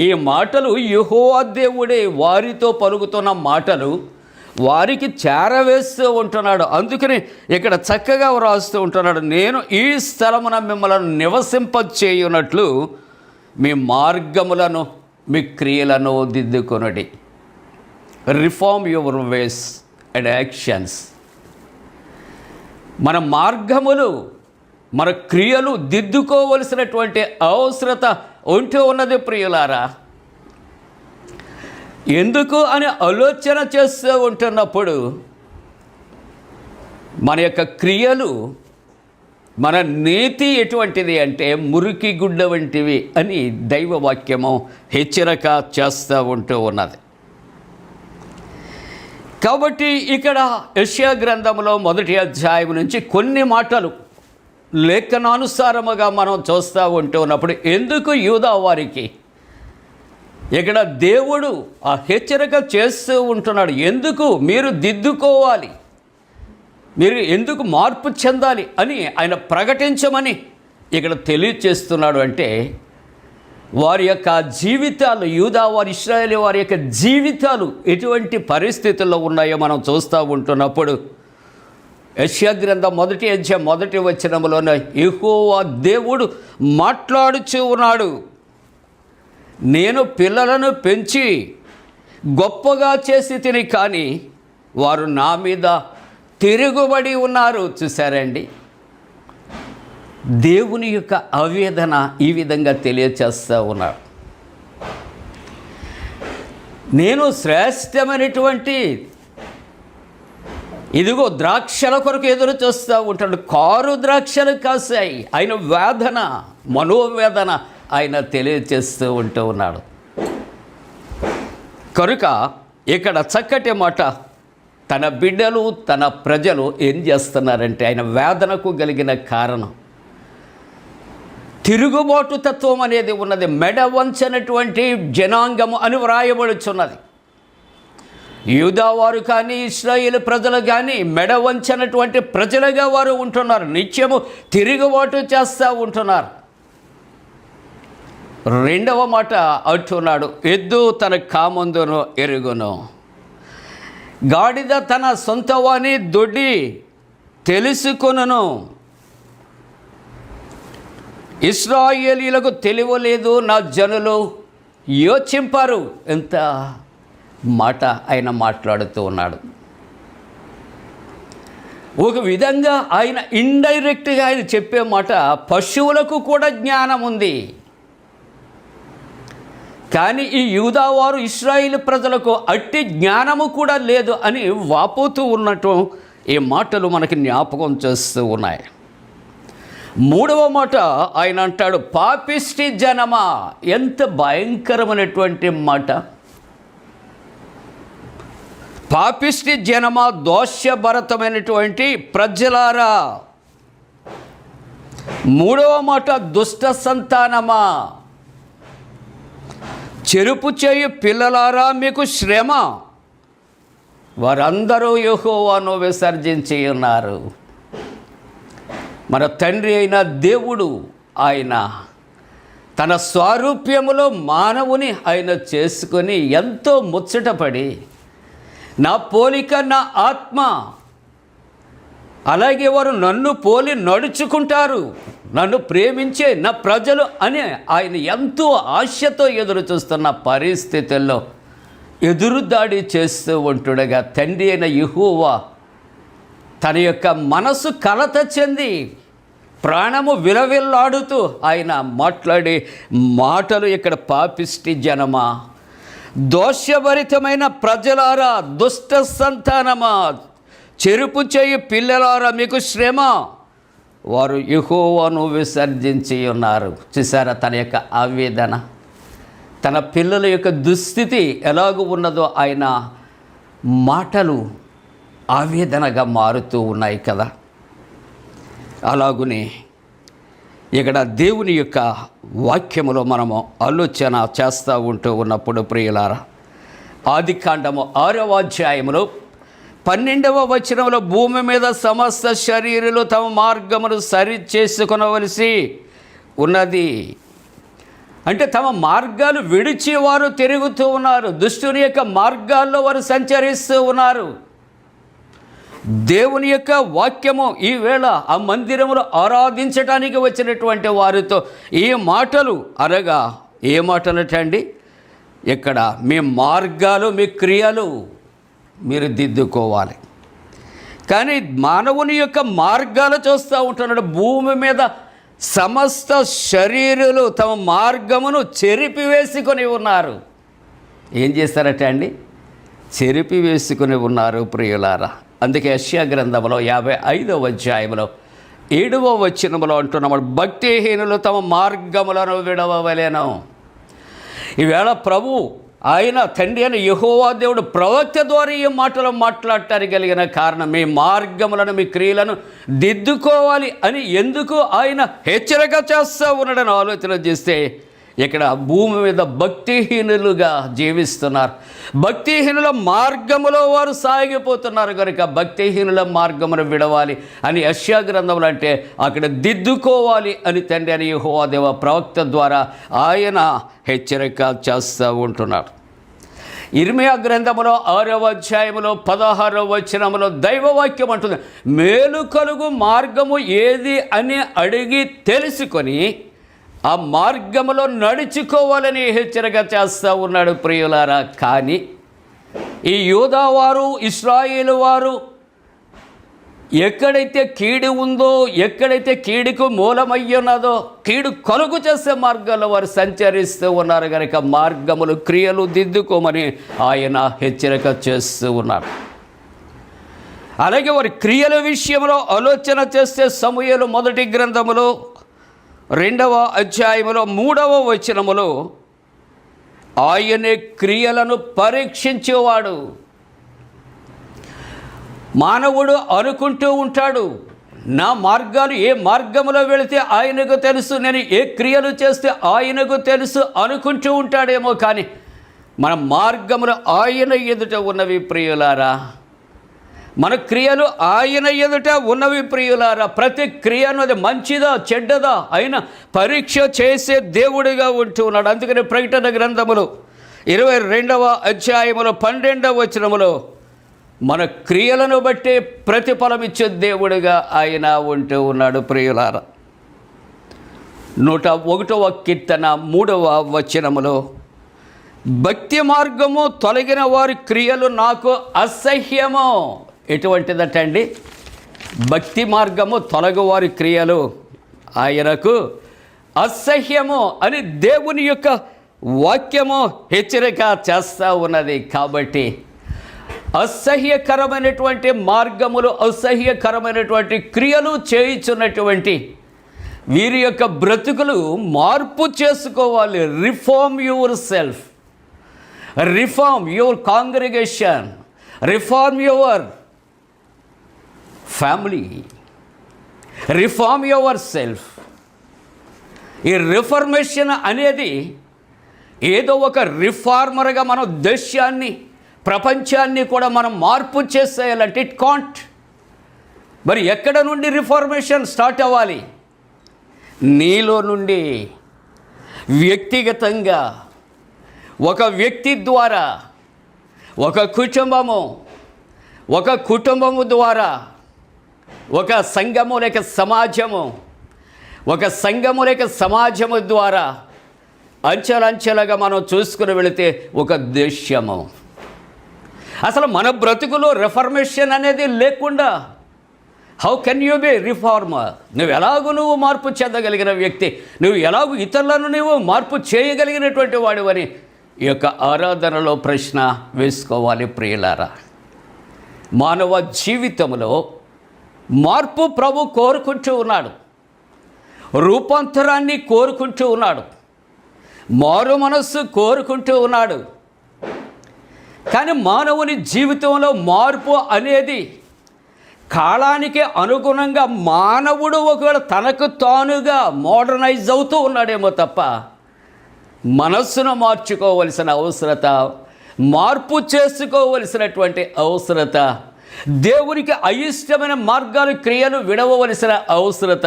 ఈ మాటలు యెహోవా దేవుడే వారితో పలుకుతున్న మాటలు వారికి చేరవేస్తూ ఉంటున్నాడు. అందుకని ఇక్కడ చక్కగా వ్రాస్తూ ఉంటున్నాడు, నేను ఈ స్థలమున మిమ్మల్ని నివసింపచేయునట్లు మీ మార్గములను మీ క్రియలను దిద్దుకొనుడి. Reform your ways and actions. మన మార్గములు మన క్రియలు దిద్దుకోవలసినటువంటి అవసరత ఉంటూ ఉన్నది ప్రియులారా. ఎందుకు అని ఆలోచన చేస్తూ ఉంటున్నప్పుడు మన యొక్క క్రియలు, మన నీతి ఎటువంటిది అంటే మురికి గుడ్డ వంటివి అని దైవవాక్యము హెచ్చరిక చేస్తూ ఉంటూ ఉన్నది. కాబట్టి ఇక్కడ యెషయా గ్రంథంలో 1వ అధ్యాయం నుంచి కొన్ని మాటలు లేఖనానుసారముగా మనం చూస్తూ ఉంటూ ఉన్నప్పుడు, ఎందుకు యూదా వారికి ఇక్కడ దేవుడు ఆ హెచ్చరిక చేస్తూ ఉంటున్నాడు, ఎందుకు మీరు దిద్దుకోవాలి, మీరు ఎందుకు మార్పు చెందాలి అని ఆయన ప్రకటించమని ఇక్కడ తెలియచేస్తున్నాడు. అంటే వారి యొక్క జీవితాలు, యూదా వారి ఇశ్రాయేలు వారి యొక్క జీవితాలు ఎటువంటి పరిస్థితుల్లో ఉన్నాయో మనం చూస్తూ ఉంటున్నప్పుడు, యెషయా గ్రంథం 1వ అధ్యాయం 1వ వచనములోనే యెహోవా దేవుడు మాట్లాడుచూ ఉన్నాడు, నేను పిల్లలను పెంచి గొప్పగా చేసి తిని, కానీ వారు నా మీద తిరుగుబడి ఉన్నారు. చూసారండి, దేవుని యొక్క ఆవేదన ఈ విధంగా తెలియచేస్తూ ఉన్నాడు. నేను శ్రేష్టమైనటువంటి ఇదిగో ద్రాక్షల కొరకు ఎదురు చూస్తూ ఉంటాడు, కారు ద్రాక్షలు కాసాయి. ఆయన వేదన, మనోవేదన ఆయన తెలియచేస్తూ ఉంటూ ఉన్నాడు. కనుక ఇక్కడ చక్కటి మాట, తన బిడ్డలు తన ప్రజలు ఏం చేస్తున్నారంటే ఆయన వేదనకు కలిగిన కారణం తిరుగుబాటు తత్వం అనేది ఉన్నది. మెడ వంచనటువంటి జనాంగము అని వ్రాయబడుచున్నది. యూదావారు కానీ ఇశ్రాయేలు ప్రజలు కానీ మెడ వంచనటువంటి ప్రజలుగా వారు ఉంటున్నారు. నిత్యము తిరుగుబాటు చేస్తూ ఉంటున్నారు. రెండవ మాట అంటున్నాడు, ఎద్దు తన కామందును ఎరుగును, గాడిద తన సొంతవాని దొడ్డి తెలుసుకొనును. ఇశ్రాయేలీలకు తెలియలేదు, నా జనులు యోచింపరు. ఎంత మాట ఆయన మాట్లాడుతూ ఉన్నాడు. ఒక విధంగా ఆయన ఇండైరెక్ట్గా ఆయన చెప్పే మాట, పశువులకు కూడా జ్ఞానం ఉంది, కానీ ఈ యూదావారు ఇశ్రాయేలు ప్రజలకు అట్టి జ్ఞానము కూడా లేదు అని వాపోతూ ఉన్నట్టు ఈ మాటలు మనకి జ్ఞాపకం చేస్తూ ఉన్నాయి. మూడవ మాట ఆయన అంటాడు, పాపిష్టి జనమా. ఎంత భయంకరమైనటువంటి మాట. పాపిష్టి జనమా, దోషభరతమైనటువంటి ప్రజలారా. మూడవ మాట, దుష్ట సంతానమా, చెరుపు చేయు పిల్లలారా, మీకు శ్రమ. వారందరూ యెహోవాను విసర్జించి ఉన్నారు. మన తండ్రి అయిన దేవుడు ఆయన తన స్వారూప్యములో మానవుని ఆయన చేసుకొని ఎంతో ముచ్చటపడి, నా పోలిక నా ఆత్మ, అలాగే వారు నన్ను పోలి నడుచుకుంటారు, నన్ను ప్రేమించే నా ప్రజలు అని ఆయన ఎంతో ఆశతో ఎదురు చూస్తున్న పరిస్థితుల్లో ఎదురుదాడి చేస్తూ ఉంటుండగా తండ్రి అయిన యెహోవా తన యొక్క మనసు కలత చెంది ప్రాణము విలవిల్లాడుతూ ఆయన మాట్లాడే మాటలు ఇక్కడ, పాపిష్టి జనమా, దోషభరితమైన ప్రజలారా, దుష్ట సంతానమా, చెరుపు చేయి పిల్లలారా, మీకు శ్రమ. వారు యెహోవాను విసర్జించి ఉన్నారు. చూసారా తన యొక్క ఆవేదన, తన పిల్లల యొక్క దుస్థితి ఎలాగూ ఉన్నదో ఆయన మాటలు ఆవేదనగా మారుతూ ఉన్నాయి కదా. అలాగునే ఇక్కడ దేవుని యొక్క వాక్యములో మనము ఆలోచన చేస్తూ ఉంటూ ఉన్నప్పుడు ప్రియులారా, ఆదికాండము 6వ అధ్యాయములో 12వ వచనంలో, భూమి మీద సమస్త శరీరులు తమ మార్గమును సరి చేసుకొనవలసి ఉన్నది. అంటే తమ మార్గాలు విడిచి వారు తిరుగుతూ ఉన్నారు. దుష్టుని యొక్క మార్గాల్లో వారు సంచరిస్తూ ఉన్నారు. దేవుని యొక్క వాక్యము ఈవేళ ఆ మందిరములో ఆరాధించడానికి వచ్చినటువంటి వారితో ఈ మాటలు అనగా, ఏ మాటలటండి, ఇక్కడ మీ మార్గాలు మీ క్రియలు మీరు దిద్దుకోవాలి. కానీ మానవుని యొక్క మార్గాలు చూస్తూ ఉంటున్నాడు. భూమి మీద సమస్త శరీరులు తమ మార్గమును చెరిపి వేసుకొని ఉన్నారు. ఏం చేస్తారట అండి? చెరిపి వేసుకొని ఉన్నారు ప్రియులారా. అందుకే యెషయా గ్రంథంలో 55వ అధ్యాయంలో 7వ వచనంలో అంటున్నాడు, భక్తిహీనులు తమ మార్గములను విడవవలెను. ఈవేళ ప్రభు ఆయన తండ్రి అయిన యెహోవా దేవుడు ప్రవక్త ద్వారా ఈ మాటలు మాట్లాడటానికి కలిగిన కారణం, మీ మార్గములను మీ క్రియలను దిద్దుకోవాలి అని ఎందుకు ఆయన హెచ్చరిక చేస్తూ ఉన్నాడని ఆలోచన చేస్తే, ఇక్కడ భూమి మీద భక్తిహీనులుగా జీవిస్తున్నారు. భక్తిహీనుల మార్గములో వారు సాగిపోతున్నారు కనుక భక్తిహీనుల మార్గమును విడవాలి అని యెషయా గ్రంథంలో అంటే అక్కడ దిద్దుకోవాలి అని తండ్రి అని యెహోవా దేవ ప్రవక్త ద్వారా ఆయన హెచ్చరిక చేస్తూ ఉంటున్నాడు. ఇర్మియా గ్రంథములో 6వ అధ్యాయములో 16వ వచనములో దైవవాక్యం అంటుంది, మేలు కలుగు మార్గము ఏది అని అడిగి తెలుసుకొని ఆ మార్గములో నడుచుకోవాలని హెచ్చరిక చేస్తూ ఉన్నాడు ప్రియులారా. కానీ ఈ యూదావారు ఇశ్రాయేలు వారు ఎక్కడైతే కీడు ఉందో, ఎక్కడైతే కీడుకు మూలమయ్యున్నదో, కీడు కలుగు చేసే మార్గాల్లో వారు సంచరిస్తూ ఉన్నారు కనుక మార్గములు క్రియలు దిద్దుకోమని ఆయన హెచ్చరిక చేస్తూ ఉన్నారు. అలాగే వారి క్రియల విషయంలో ఆలోచన చేస్తే సమూయేలు మొదటి గ్రంథములో 2వ అధ్యాయములో 3వ వచనములో, ఆయనే క్రియలను పరీక్షించేవాడు. మానవుడు అనుకుంటూ ఉంటాడు, నా మార్గాలు ఏ మార్గంలో వెళితే ఆయనకు తెలుసు, నేను ఏ క్రియలు చేస్తే ఆయనకు తెలుసు అనుకుంటూ ఉంటాడేమో, కానీ మన మార్గములు ఆయన ఎదుట ఉన్నవి ప్రియులారా. మన క్రియలు ఆయన ఎదుట ఉన్నవి ప్రియులారా. ప్రతి క్రియ అన్నది మంచిదా చెడ్డదా అయినా పరీక్ష చేసే దేవుడిగా ఉంటూ ఉన్నాడు. అందుకని ప్రకటన గ్రంథములు 22వ అధ్యాయములో 12వ వచనములో మన క్రియలను బట్టి ప్రతిఫలం ఇచ్చే దేవుడిగా ఆయన ఉంటూ ఉన్నాడు ప్రియులారా. 101వ కీర్తన 3వ వచనములో భక్తి మార్గము తొలగిన వారి క్రియలు నాకు అసహ్యము. ఎటువంటిదటండి? భక్తి మార్గము తొలగవారి క్రియలు ఆయనకు అసహ్యము అని దేవుని యొక్క వాక్యము హెచ్చరిక చేస్తూ ఉన్నది. కాబట్టి అసహ్యకరమైనటువంటి మార్గములు, అసహ్యకరమైనటువంటి క్రియలు చేయుచున్నటువంటి వీరి యొక్క బ్రతుకులు మార్పు చేసుకోవాలి. Reform your self, reform your congregation, reform your family, reform your self. ఈ రిఫర్మేషన్ అనేది ఏదో ఒక రిఫార్మర్గా మనం దేశాన్ని, ప్రపంచాన్ని కూడా మనం మార్పు చేసేయాలంటే ఇట్ కాంట్. మరి ఎక్కడ నుండి రిఫార్మేషన్ స్టార్ట్ అవ్వాలి? నీలో నుండి వ్యక్తిగతంగా, ఒక వ్యక్తి ద్వారా, ఒక కుటుంబము ద్వారా, ఒక సంఘము లేక సమాజము ద్వారా అంచెలంచెలుగా మనం చూసుకుని వెళితే ఒక దేశము. అసలు మన బ్రతుకులో రిఫర్మేషన్ అనేది లేకుండా how can you be reformer? నువ్వు మార్పు చెందగలిగిన వ్యక్తి, నువ్వు ఎలాగూ ఇతరులను నువ్వు మార్పు చేయగలిగినటువంటి వాడివని ఈ యొక్క ఆరాధనలో ప్రశ్న వేసుకోవాలి ప్రియులారా. మానవ జీవితంలో మార్పు ప్రభు కోరుకుంటూ ఉన్నాడు, రూపాంతరాన్ని కోరుకుంటూ ఉన్నాడు, మారు మనస్సు కోరుకుంటూ ఉన్నాడు. కానీ మానవుని జీవితంలో మార్పు అనేది కాలానికి అనుగుణంగా మానవుడు ఒకవేళ తనకు తానుగా మోడర్నైజ్ అవుతూ ఉన్నాడేమో తప్ప మనస్సును మార్చుకోవలసిన అవసరత, మార్పు చేసుకోవలసినటువంటి అవసరత, దేవునికి అయిష్టమైన మార్గాలు క్రియలు విడవలసిన అవసరత,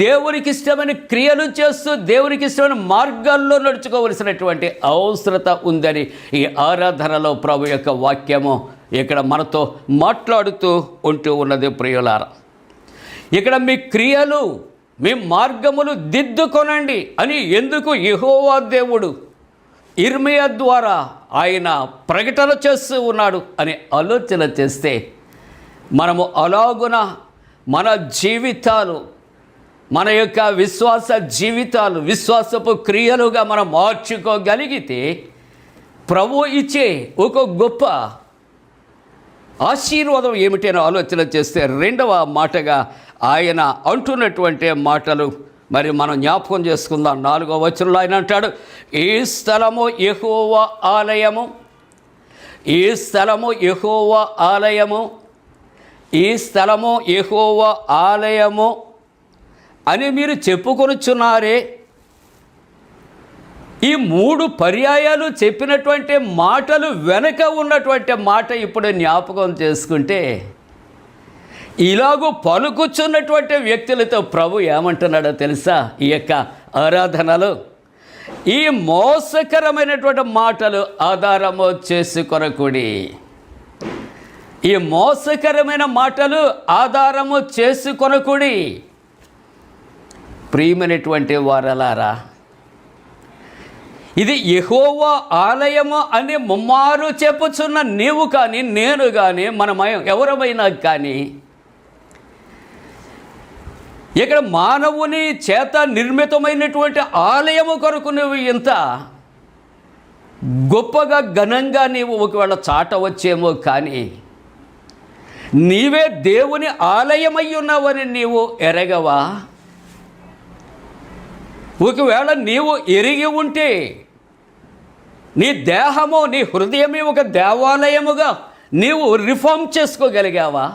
దేవునికి ఇష్టమైన క్రియలు చేస్తూ దేవునికి ఇష్టమైన మార్గాల్లో నడుచుకోవలసినటువంటి అవసరత ఉందని ఈ ఆరాధనలో ప్రభు యొక్క వాక్యము ఇక్కడ మనతో మాట్లాడుతూ ఉంటూ ఉన్నది ప్రియులారా. ఇక్కడ మీ క్రియలు, మీ మార్గములు దిద్దుకొనండి అని ఎందుకు యెహోవా దేవుడు ఇర్మియా ద్వారా ఆయన ప్రకటన చేస్తూ ఉన్నాడు అని ఆలోచన చేస్తే మనము అలాగున మన జీవితాలు, మన యొక్క విశ్వాస జీవితాలు, విశ్వాసపు క్రియలుగా మనం మార్చుకోగలిగితే ప్రభు ఇచ్చే ఒక గొప్ప ఆశీర్వాదం ఏమిటని ఆలోచన చేస్తే రెండవ మాటగా ఆయన అంటున్నటువంటి మాటలు మరి మనం జ్ఞాపకం చేసుకుందాం. 4వ వచనంలో ఆయన అంటాడు, ఈ స్థలము యెహోవా ఆలయము, ఈ స్థలము యెహోవా ఆలయము, ఈ స్థలము యెహోవా ఆలయము అని మీరు చెప్పుకొనుచున్నారే. ఈ 3 పర్యాయాలు చెప్పినటువంటి మాటలు వెనక ఉన్నటువంటి మాట ఇప్పుడు జ్ఞాపకం చేసుకుంటే ఇలాగూ పలుకుచున్నటువంటి వ్యక్తులతో ప్రభు ఏమంటున్నాడో తెలుసా? ఈ యొక్క ఆరాధనలో ఈ మోసకరమైనటువంటి మాటలు ఆధారము చేసుకొనకుడి. ఈ మోసకరమైన మాటలు ఆధారము చేసుకొనకుడి. ప్రియమైనటువంటి వారలారా, ఇది యెహోవా ఆలయము అని ముమ్మారు చెప్పుచున్న నీవు కానీ, నేను కానీ, ఎవరమైనా కానీ ఇక్కడ మానవుని చేత నిర్మితమైనటువంటి ఆలయము కొరకు నువ్వు ఇంత గొప్పగా ఘనంగా నీవు ఒకవేళ చాటవచ్చేమో, కానీ నీవే దేవుని ఆలయమై ఉన్నావని నీవు ఎరగవా? ఒకవేళ నీవు ఎరిగి ఉంటే నీ దేహము, నీ హృదయమే ఒక దేవాలయముగా నీవు రిఫార్మ్ చేసుకోగలిగావా?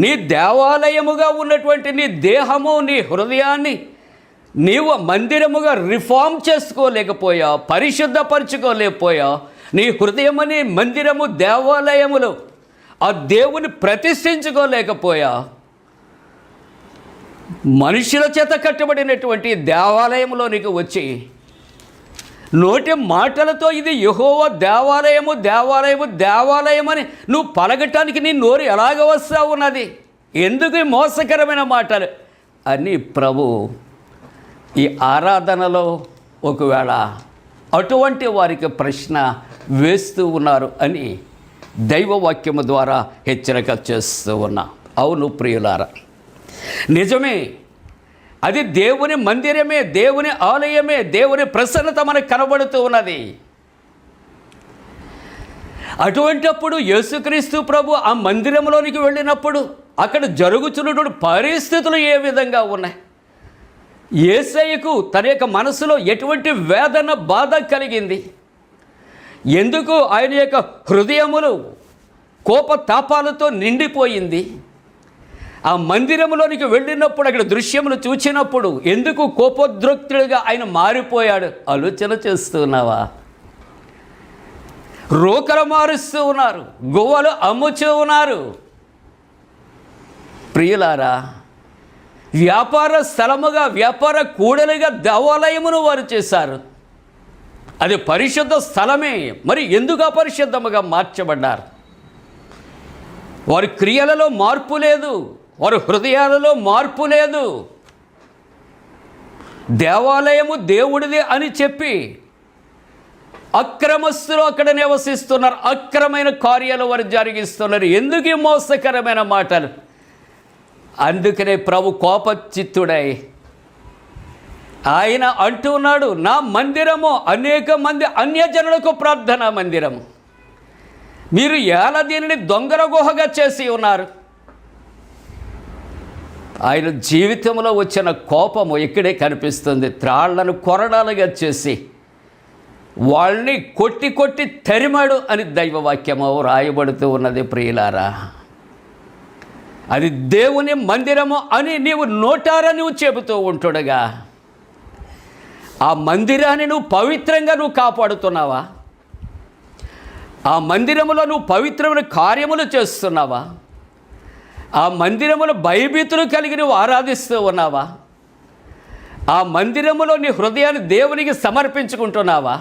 నీ దేవాలయముగా ఉన్నటువంటి నీ దేహము, నీ హృదయాన్ని నీవు మందిరముగా రిఫార్మ్ చేసుకోలేకపోయా, పరిశుద్ధపరచుకోలేకపోయా. నీ హృదయమని మందిరము, దేవాలయములో ఆ దేవుని ప్రతిష్ఠించుకోలేకపోయా. మనుషుల చేత కట్టబడినటువంటి దేవాలయంలోనికి వచ్చి నోటి మాటలతో ఇది యెహోవా దేవాలయము, దేవాలయము, దేవాలయం అని నువ్వు పలకటానికి నీ నోరు ఎలాగ వస్తా ఉన్నది? ఎందుకు ఈ మోసకరమైన మాటలు అని ప్రభు ఈ ఆరాధనలో ఒకవేళ అటువంటి వారికి ప్రశ్న వేస్తూ ఉన్నారు అని దైవవాక్యము ద్వారా హెచ్చరిక చేస్తూ ఉన్నా. అవును ప్రియులారా, నిజమే, అది దేవుని మందిరమే, దేవుని ఆలయమే, దేవుని ప్రసన్నత మనకు కనబడుతూ ఉన్నది. అటువంటప్పుడు యేసుక్రీస్తు ప్రభు ఆ మందిరంలోనికి వెళ్ళినప్పుడు అక్కడ జరుగుతున్నటువంటి పరిస్థితులు ఏ విధంగా ఉన్నాయి? యేసయ్యకు తన యొక్క మనసులో ఎటువంటి వేదన, బాధ కలిగింది? ఎందుకు ఆయన యొక్క హృదయములు కోపతాపాలతో నిండిపోయింది? ఆ మందిరంలోనికి వెళ్ళినప్పుడు అక్కడ దృశ్యములు చూచినప్పుడు ఎందుకు కోపోద్రిక్తుడిగా ఆయన మారిపోయాడు? ఆలోచన చేస్తున్నావా? రోకలు మారుస్తూ ఉన్నారు, గువ్వలు అమ్ముచూ ఉన్నారు. ప్రియులారా, వ్యాపార స్థలముగా, వ్యాపార కూడలిగా దేవాలయమును వారు చేశారు. అది పరిశుద్ధ స్థలమే, మరి ఎందుకు అపరిశుద్ధముగా మార్చబడ్డారు? వారి క్రియలలో మార్పు లేదు, వారి హృదయాలలో మార్పు లేదు. దేవాలయము దేవుడిది అని చెప్పి అక్రమస్తులు అక్కడ నివసిస్తున్నారు, అక్రమైన కార్యాలు వారు జరిగిస్తున్నారు. ఎందుకు ఈ మోసకరమైన మాటలు? అందుకనే ప్రభు కోపచిత్తుడై ఆయన అంటున్నాడు, నా మందిరము అనేక మంది అన్యజనులకు ప్రార్థనా మందిరము, మీరు ఎలా దీనిని దొంగల గుహగా చేసి ఉన్నారు. ఆయన జీవితంలో వచ్చిన కోపము ఇక్కడే కనిపిస్తుంది. త్రాళ్లను కొరడాలుగా చేసి వాళ్ళని కొట్టి కొట్టి తరిమాడు అని దైవవాక్యము రాయబడుతూ ఉన్నది. ప్రియులారా, అది దేవుని మందిరము అని నీవు నోటారా నువ్వు చెబుతూ ఉంటుండగా ఆ మందిరాన్ని నువ్వు పవిత్రంగా నువ్వు కాపాడుతున్నావా? ఆ మందిరములో నువ్వు పవిత్రమైన కార్యములు చేస్తున్నావా? ఆ మందిరములో భయభీతులు కలిగి నువ్వు ఆరాధిస్తూ ఉన్నావా? ఆ మందిరములో నీ హృదయాన్ని దేవునికి సమర్పించుకుంటున్నావా?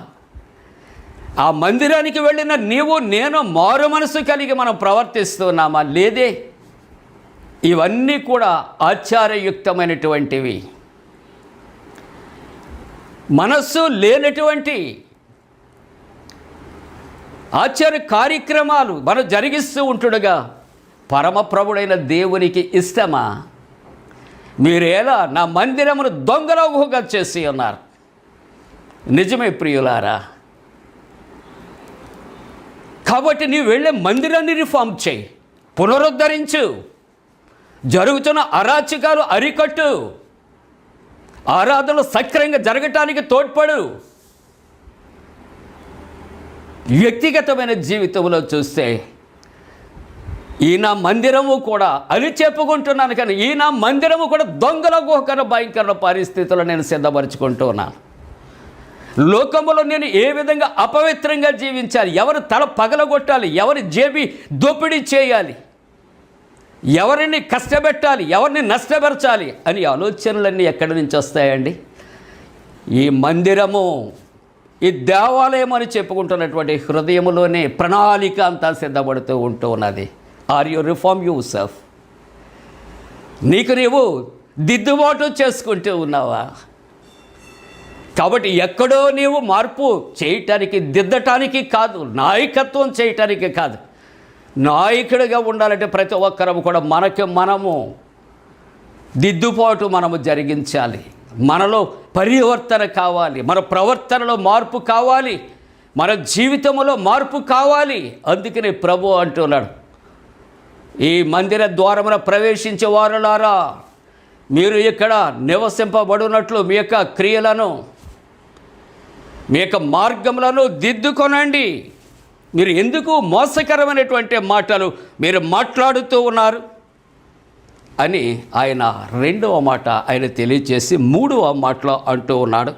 ఆ మందిరానికి వెళ్ళిన నీవు నేను మారు మనసు కలిగి మనం ప్రవర్తిస్తున్నామా? లేదే. ఇవన్నీ కూడా ఆచారయుక్తమైనటువంటివి, మనస్సు లేనటువంటి ఆచార కార్యక్రమాలు మనం జరిగిస్తూ ఉంటుండగా పరమప్రభుడైన దేవునికి ఇష్టమా? మీరేలా నా మందిరమును దొంగల గుహగా చేసి ఉన్నారు. నిజమే ప్రియులారా. కాబట్టి నీవు వెళ్ళే మందిరాన్ని రిఫార్మ్ చేయి, పునరుద్ధరించు, జరుగుతున్న అరాచకాలు అరికట్టు, ఆరాధనలు సక్రమంగా జరగటానికి తోడ్పడు. వ్యక్తిగతమైన జీవితంలో చూస్తే ఈ నా మందిరము కూడా అని చెప్పుకుంటున్నాను, కానీ ఈ నా మందిరము కూడా దొంగల గుహకర భయంకర పరిస్థితుల్లో నేను సిద్ధపరచుకుంటూ ఉన్నాను. లోకములో నేను ఏ విధంగా అపవిత్రంగా జీవించాలి, ఎవరు తల పగలగొట్టాలి, ఎవరి జేబి దోపిడీ చేయాలి, ఎవరిని కష్టపెట్టాలి, ఎవరిని నష్టపరచాలి అని ఆలోచనలన్నీ ఎక్కడి నుంచి వస్తాయండి? ఈ మందిరము, ఈ దేవాలయం అని చెప్పుకుంటున్నటువంటి హృదయములోనే ప్రణాళిక అంతా సిద్ధపడుతూ ఉంటూ ఉన్నది. Are you reform yourself? నీకు నీవు దిద్దుబాటు చేసుకుంటూ ఉన్నావా? కాబట్టి ఎక్కడో నీవు మార్పు చేయటానికి, దిద్దటానికి కాదు, నాయకత్వం చేయటానికి కాదు. నాయకుడిగా ఉండాలంటే ప్రతి ఒక్కరము కూడా మనము దిద్దుబాటు మనము జరిగించాలి. మనలో పరివర్తన కావాలి, మన ప్రవర్తనలో మార్పు కావాలి, మన జీవితంలో మార్పు కావాలి. అందుకని ప్రభు అంటున్నాడు, ఈ మందిర ద్వారమున ప్రవేశించే వారులారా, మీరు ఇక్కడ నివసింపబడినట్లు మీ యొక్క క్రియలను, మీ యొక్క మార్గములను దిద్దుకొనండి. మీరు ఎందుకు మోసకరమైనటువంటి మాటలు మీరు మాట్లాడుతూ ఉన్నారు? అని ఆయన రెండవ మాట ఆయన తెలియచేసి మూడవ మాటలో అంటూ ఉన్నాడు,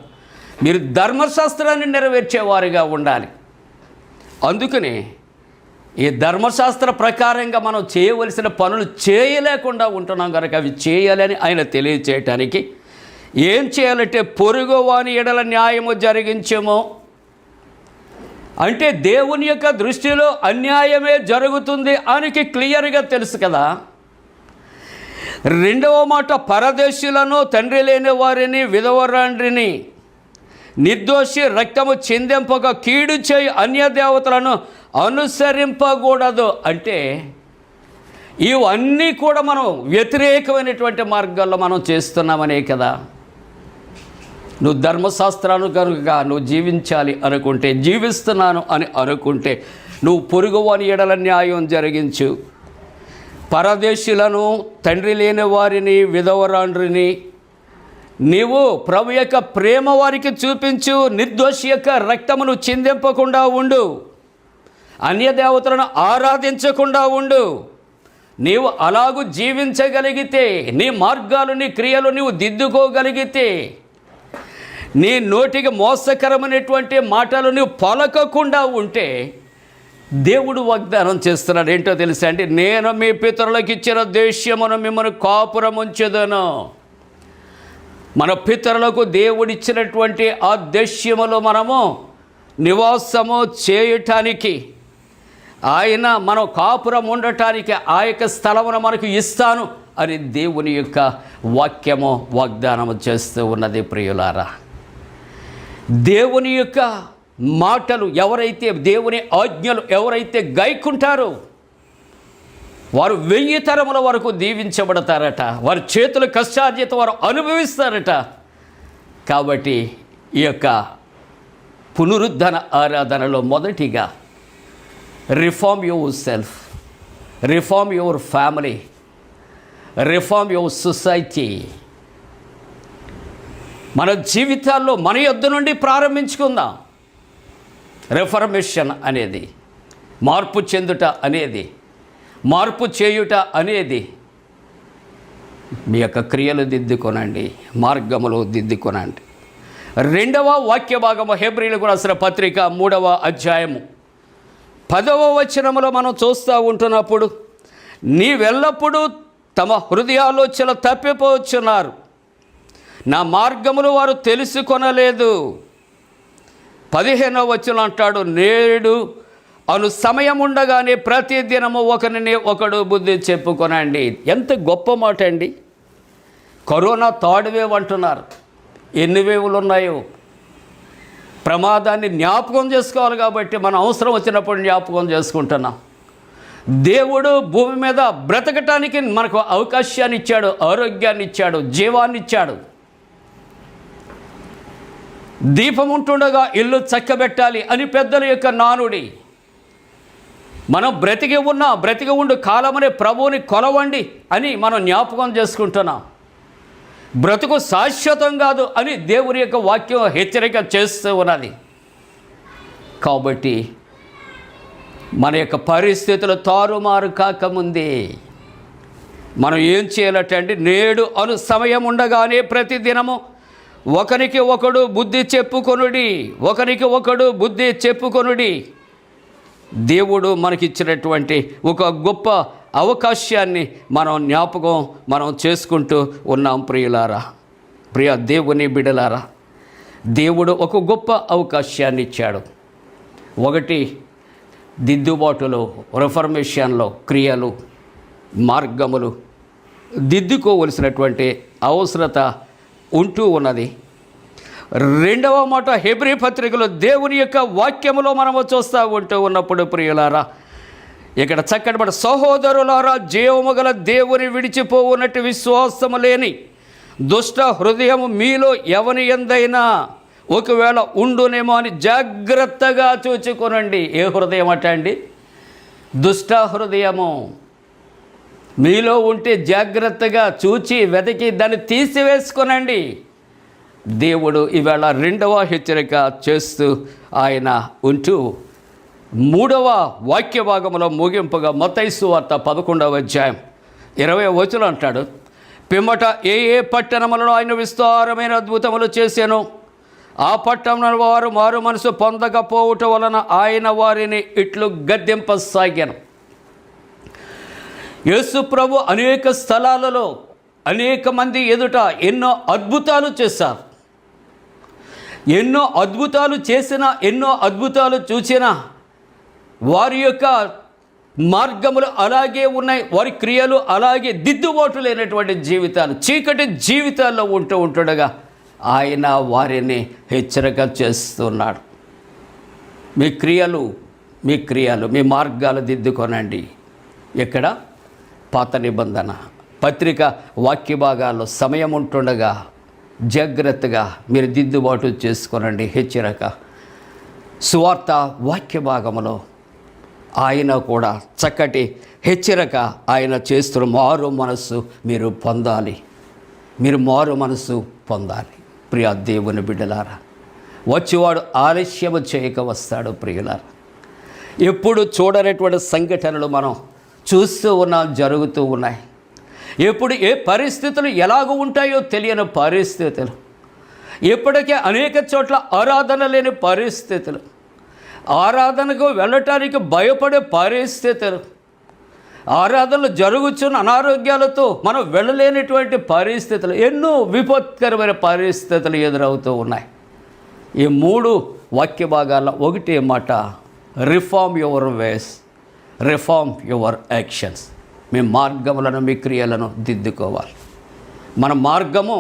మీరు ధర్మశాస్త్రాన్ని నెరవేర్చేవారిగా ఉండాలి. అందుకని ఈ ధర్మశాస్త్ర ప్రకారంగా మనం చేయవలసిన పనులు చేయలేకుండా ఉంటున్నాం కనుక అవి చేయాలని ఆయన తెలియచేయటానికి ఏం చేయాలంటే పొరుగు వాని ఎడల న్యాయము జరిగించము. అంటే దేవుని యొక్క దృష్టిలో అన్యాయమే జరుగుతుంది ఆయనకి క్లియర్గా తెలుసు కదా. రెండవ మాట, పరదేశులను, తండ్రి లేని వారిని, విధవరాండ్రిని, నిర్దోషి రక్తము చిందింపక కీడు చేయి అన్యదేవతలను అనుసరింపకూడదు. అంటే ఇవన్నీ కూడా మనం వ్యతిరేకమైనటువంటి మార్గాల్లో మనం చేస్తున్నామనే కదా. నువ్వు ధర్మశాస్త్రాన్ని కనుక నువ్వు జీవించాలి అనుకుంటే, జీవిస్తున్నాను అని అనుకుంటే నువ్వు పొరుగువాని ఎడల న్యాయం జరిగించు, పరదేశులను, తండ్రి లేని వారిని, విధవరాండ్రిని నీవు ప్రభు యొక్క ప్రేమ వారికి చూపించు, నిర్దోషి యొక్క రక్తమును చిందింపకుండా ఉండు, అన్యదేవతలను ఆరాధించకుండా ఉండు. నీవు అలాగూ జీవించగలిగితే, నీ మార్గాలు నీ క్రియలు నీవు దిద్దుకోగలిగితే, నీ నోటికి మోసకరమైనటువంటి మాటలు నువ్వు పలకకుండా ఉంటే దేవుడు వాగ్దానం చేస్తున్నాడు. ఏంటో తెలుసా అండి, నేను మీ పితరులకు ఇచ్చిన దేశమును మిమ్మల్ని కాపురం ఉంచెదను. మన పితరులకు దేవుడిచ్చినటువంటి ఆ దేశములో మనము నివాసము చేయటానికి, ఆయన మనం కాపురం ఉండటానికి ఆ యొక్క స్థలమును మనకు ఇస్తాను అని దేవుని యొక్క వాక్యము వాగ్దానము చేస్తూ ఉన్నది. ప్రియులారా, దేవుని యొక్క మాటలు ఎవరైతే, దేవుని ఆజ్ఞలు ఎవరైతే గైకుంటారో వారు 1000 తరముల వరకు దీవించబడతారట. వారి చేతుల కష్టార్జిత వారు అనుభవిస్తారట. కాబట్టి ఈ యొక్క పునరుద్ధరణ ఆరాధనలో మొదటిగా reform your self, reform your family, reform your society. మన జీవితాల్లో మన యొద్ద నుండి ప్రారంభించుకుందాం. రిఫర్మేషన్ అనేది, మార్పు చెందుట అనేది, మార్పు చేయుట అనేది. మీ యొక్క క్రియలు దిద్దుకొనండి, మార్గములు దిద్దుకొనండి. రెండవ వాక్య భాగము హెబ్రీయులకు రాసిన పత్రిక 3వ అధ్యాయము 10వ వచనములో మనం చూస్తూ ఉంటున్నప్పుడు, నీవెల్లప్పుడూ తమ హృదయాలోచన తప్పిపోవచ్చున్నారు, నా మార్గములు వారు తెలుసుకొనలేదు. 15వ వచనం అంటాడు, నేడు అను సమయం ఉండగానే ప్రతి దినము ఒకరిని ఒకడు బుద్ధి చెప్పుకొనండి. ఎంత గొప్ప మాట అండి. కరోనా థర్డ్ వేవ్ అంటున్నారు. ఎన్ని వేవులు ఉన్నాయో. ప్రమాదాన్ని జ్ఞాపకం చేసుకోవాలి కాబట్టి మనం అవసరం వచ్చినప్పుడు జ్ఞాపకం చేసుకుంటున్నాం. దేవుడు భూమి మీద బ్రతకటానికి మనకు అవకాశాన్ని ఇచ్చాడు, ఆరోగ్యాన్ని ఇచ్చాడు, జీవాన్ని ఇచ్చాడు. దీపం ఉంటుండగా ఇల్లు చక్కబెట్టాలి అని పెద్దల యొక్క నానుడి. మనం బ్రతికి ఉండు కాలమనే ప్రభువుని కొలవండి అని మనం జ్ఞాపకం చేసుకుంటున్నాం. బ్రతుకు శాశ్వతం కాదు అని దేవుని యొక్క వాక్యం హెచ్చరిక చేస్తూ ఉన్నది. కాబట్టి మన యొక్క పరిస్థితులు తారుమారు కాకముందే మనం ఏం చేయాలంటే, నేడు అను సమయం ఉండగానే ప్రతి దినము ఒకరికి ఒకడు బుద్ధి చెప్పుకొనుడి, ఒకరికి ఒకడు బుద్ధి చెప్పుకొనుడి. దేవుడు మనకిచ్చినటువంటి ఒక గొప్ప అవకాశాన్ని మనం చేసుకుంటూ ఉన్నాం. ప్రియులారా, ప్రియ దేవుని బిడలారా, దేవుడు ఒక గొప్ప అవకాశాన్ని ఇచ్చాడు. ఒకటి, దిద్దుబాటులో, రిఫర్మేషన్లో క్రియలు, మార్గములు దిద్దుకోవలసినటువంటి అవసరత ఉంటూ ఉన్నది. రెండవ మాట, హెబ్రీ పత్రికలో దేవుని యొక్క వాక్యములో మనము చూస్తూ ఉంటూ ఉన్నప్పుడు ప్రియులారా, ఇక్కడ చక్కటి మాట, సహోదరులారా, జీవము గల దేవుని విడిచిపోవునట్టు విశ్వాసము లేని దుష్ట హృదయము మీలో ఎవని ఎందైనా ఒకవేళ ఉండునేమో అని జాగ్రత్తగా చూచుకొనండి. ఏ హృదయం అట అండి? దుష్ట హృదయము మీలో ఉంటే జాగ్రత్తగా చూచి వెతికి దాన్ని తీసివేసుకొనండి. దేవుడు ఈవేళ రెండవ హెచ్చరిక చేస్తూ ఆయన ఉంటూ 3వ వాక్య భాగంలో ముగింపుగా మత్తయి సువార్త 11వ అధ్యాయం 20వ వచనం అంటాడు, పిమ్మట ఏ ఏ పట్టణములలో ఆయన విస్తారమైన అద్భుతములు చేశాను, ఆ పట్టణం వారు మారు మనసు పొందకపోవటం వలన ఆయన వారిని ఇట్లు గద్దెంపసాగాను. యేసు ప్రభు అనేక స్థలాలలో అనేక మంది ఎదుట ఎన్నో అద్భుతాలు చేశారు. ఎన్నో అద్భుతాలు చేసిన, ఎన్నో అద్భుతాలు చూసిన వారి యొక్క మార్గములు అలాగే ఉన్నాయి, వారి క్రియలు అలాగే దిద్దుబాటు లేనటువంటి జీవితాలు, చీకటి జీవితాల్లో ఉంటుండగా ఆయన వారిని హెచ్చరిక చేస్తున్నాడు. మీ క్రియలు మీ మార్గాలు దిద్దుకొనండి. ఎక్కడ? పాత నిబంధన పత్రిక వాక్య భాగాల్లో సమయం ఉంటుండగా జాగ్రత్తగా మీరు దిద్దుబాటు చేసుకోనండి. హెచ్చరిక సువార్త వాక్య భాగంలో ఆయన కూడా చక్కటి హెచ్చరిక ఆయన చేస్తున్న మారు మనస్సు మీరు పొందాలి. మీరు మారు మనస్సు పొందాలి. ప్రియ దేవుని బిడ్డలారా, వచ్చేవాడు ఆలస్యము చేయక వస్తాడు. ప్రియులారా, ఎప్పుడు చూడనటువంటి సంఘటనలు మనం చూస్తూ ఉన్నాం, జరుగుతూ ఉన్నాయి. ఎప్పుడు ఏ పరిస్థితులు ఎలాగ ఉంటాయో తెలియని పరిస్థితులు, ఇప్పటికే అనేక చోట్ల ఆరాధన లేని పరిస్థితులు, ఆరాధనకు వెళ్ళటానికి భయపడే పరిస్థితులు, ఆరాధనలు జరుగుతున్న అనారోగ్యాలతో మనం వెళ్ళలేనటువంటి పరిస్థితులు, ఎన్నో విపత్కరమైన పరిస్థితులు ఎదురవుతూ ఉన్నాయి. ఈ 3 వాక్య భాగాల్లో ఒకటే మాట, reform your ways, reform your actions. మీ మార్గములను, మీ క్రియలను దిద్దుకోవాలి. మన మార్గము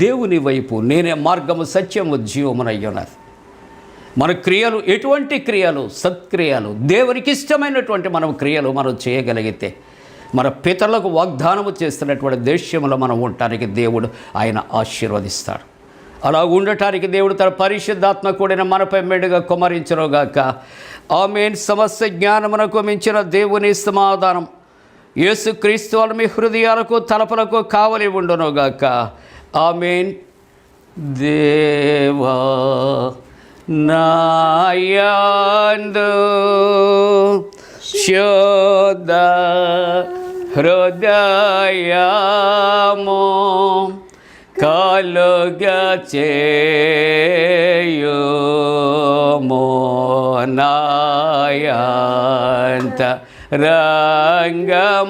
దేవుని వైపు, నేనే మార్గము సత్యము జీవమునయ్యున్నది. మన క్రియలు ఎటువంటి క్రియలు? సత్క్రియలు, దేవునికి ఇష్టమైనటువంటి క్రియలు మనం చేయగలిగితే మన పితరులకు వాగ్దానము చేస్తున్నటువంటి దేశంలో మనం ఉండటానికి దేవుడు ఆయన ఆశీర్వదిస్తాడు. అలా ఉండటానికి దేవుడు తన పరిశుద్ధాత్మ కూడిన మనపై మెండుగా కుమ్మరించునుగాక. ఆమేన్. సమస్త జ్ఞానమునకు మించిన దేవుని సమాధానం యేసుక్రీస్తు వలన మీ హృదయాలకు తలపులకు కావలి ఉండునుగాక. ఆమేన్. దేవా నాయందు శుద్ధ హృదయము కలుగ చేయుము, నాయంత రంగములు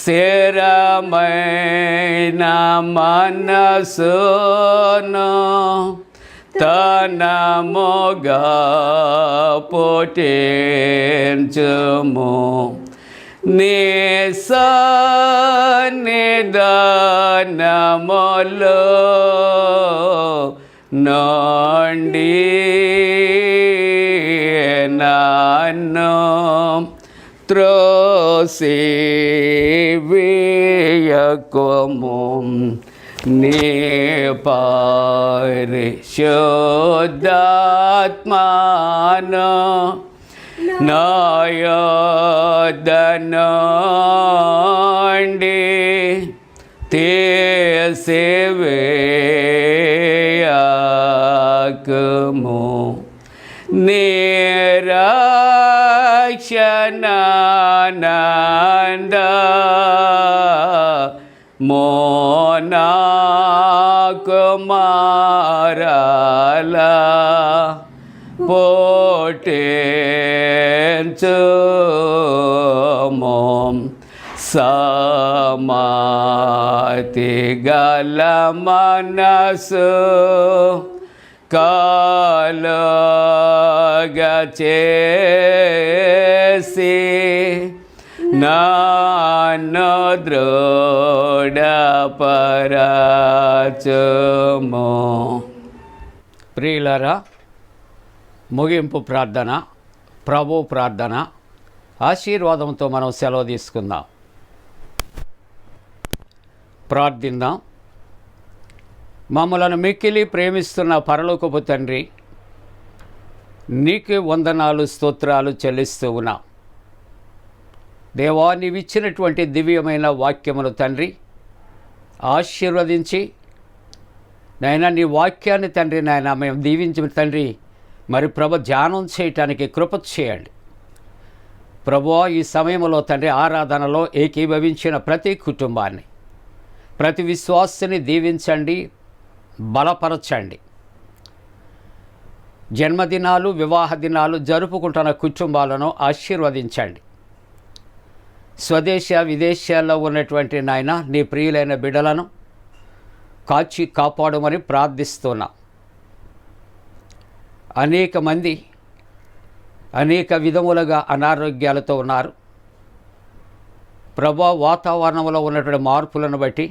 స్థిరమైన మనసును తనముగా పుట్టించుము, నీ సన్నిధానములో నుండి నన్ను త్రోసివేయకుము, నీ పరిశుద్ధాత్మను నా యొద్ద నుండి తీసివేయకుము, నిరక్షణానంద మోనా కుమారలా పోటెంచుము, సమాతి గల మనసు కలుగ చేసి నన్ను దృఢపరచుము. ప్రియులారా, ముగింపు ప్రార్థన, ప్రభు ప్రార్థన, ఆశీర్వాదంతో మనం సెలవు తీసుకుందాం. ప్రార్థిద్దాం. మమ్మలను మిక్కిలి ప్రేమిస్తున్న పరలోకపు తండ్రి, నీకు వందనాలు, స్తోత్రాలు చెల్లిస్తూ ఉన్నాం. దేవా, నీవిచ్చినటువంటి దివ్యమైన వాక్యమును తండ్రి ఆశీర్వదించి, నాయన నీ వాక్యాన్ని తండ్రి నాయన మేము దీవించిన తండ్రి మరి ధ్యానం చేయటానికి కృప చేయండి. ప్రభువా, ఈ సమయంలో తండ్రి ఆరాధనలో ఏకీభవించిన ప్రతి కుటుంబాన్ని, ప్రతి విశ్వాసిని దీవించండి, బలపరచండి. జన్మదినాలు, వివాహ దినాలు జరుపుకుంటున్న కుటుంబాలను ఆశీర్వదించండి. స్వదేశ విదేశాల్లో ఉన్నటువంటి నాయన నీ ప్రియులైన బిడ్డలను కాచి కాపాడమని ప్రార్థిస్తున్నా. అనేక మంది అనేక విధములుగా అనారోగ్యాలతో ఉన్నారు. ప్రభా, వాతావరణంలో ఉన్నటువంటి మార్పులను బట్టి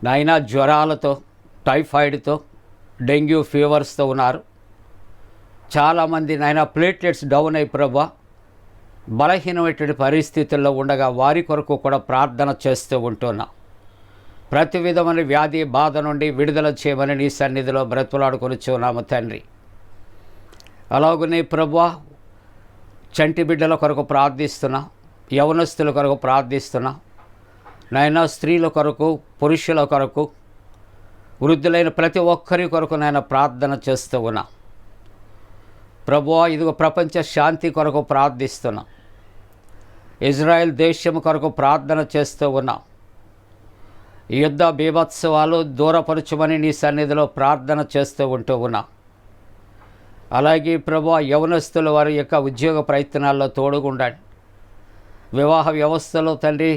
నాయన జ్వరాలతో, టైఫాయిడ్తో, డెంగ్యూ ఫీవర్స్తో ఉన్నారు. చాలామంది నాయన ప్లేట్లెట్స్ డౌన్ అయి ప్రభా బలహీనమైనటువంటి పరిస్థితుల్లో ఉండగా వారి కొరకు కూడా ప్రార్థన చేస్తూ ఉంటున్నా. ప్రతి విధమైన వ్యాధి బాధ నుండి విడుదల చేయమని నీ సన్నిధిలో బ్రతులాడుకొనిచున్నాము తండ్రి. అలాగనే ప్రభువా, చంటి బిడ్డల కొరకు ప్రార్థిస్తున్నా, యవనస్తుల కొరకు ప్రార్థిస్తున్నా, నాయన స్త్రీల కొరకు, పురుషుల కొరకు, వృద్ధులైన ప్రతి ఒక్కరి కొరకు నాయన ప్రార్థన చేస్తూ ఉన్నా. ప్రభువా, ఇదిగో ప్రపంచ శాంతి కొరకు ప్రార్థిస్తున్నా. ఇజ్రాయెల్ దేశం కొరకు ప్రార్థన చేస్తూ ఉన్నా. యుద్ధ బీభత్సవాలు దూరపరచమని నీ సన్నిధిలో ప్రార్థన చేస్తూ ఉంటూ ఉన్నా. అలాగే ప్రభువా, యవనస్తుల వారి యొక్క ఉద్యోగ ప్రయత్నాల్లో తోడుగుండండి. వివాహ వ్యవస్థలో తండ్రి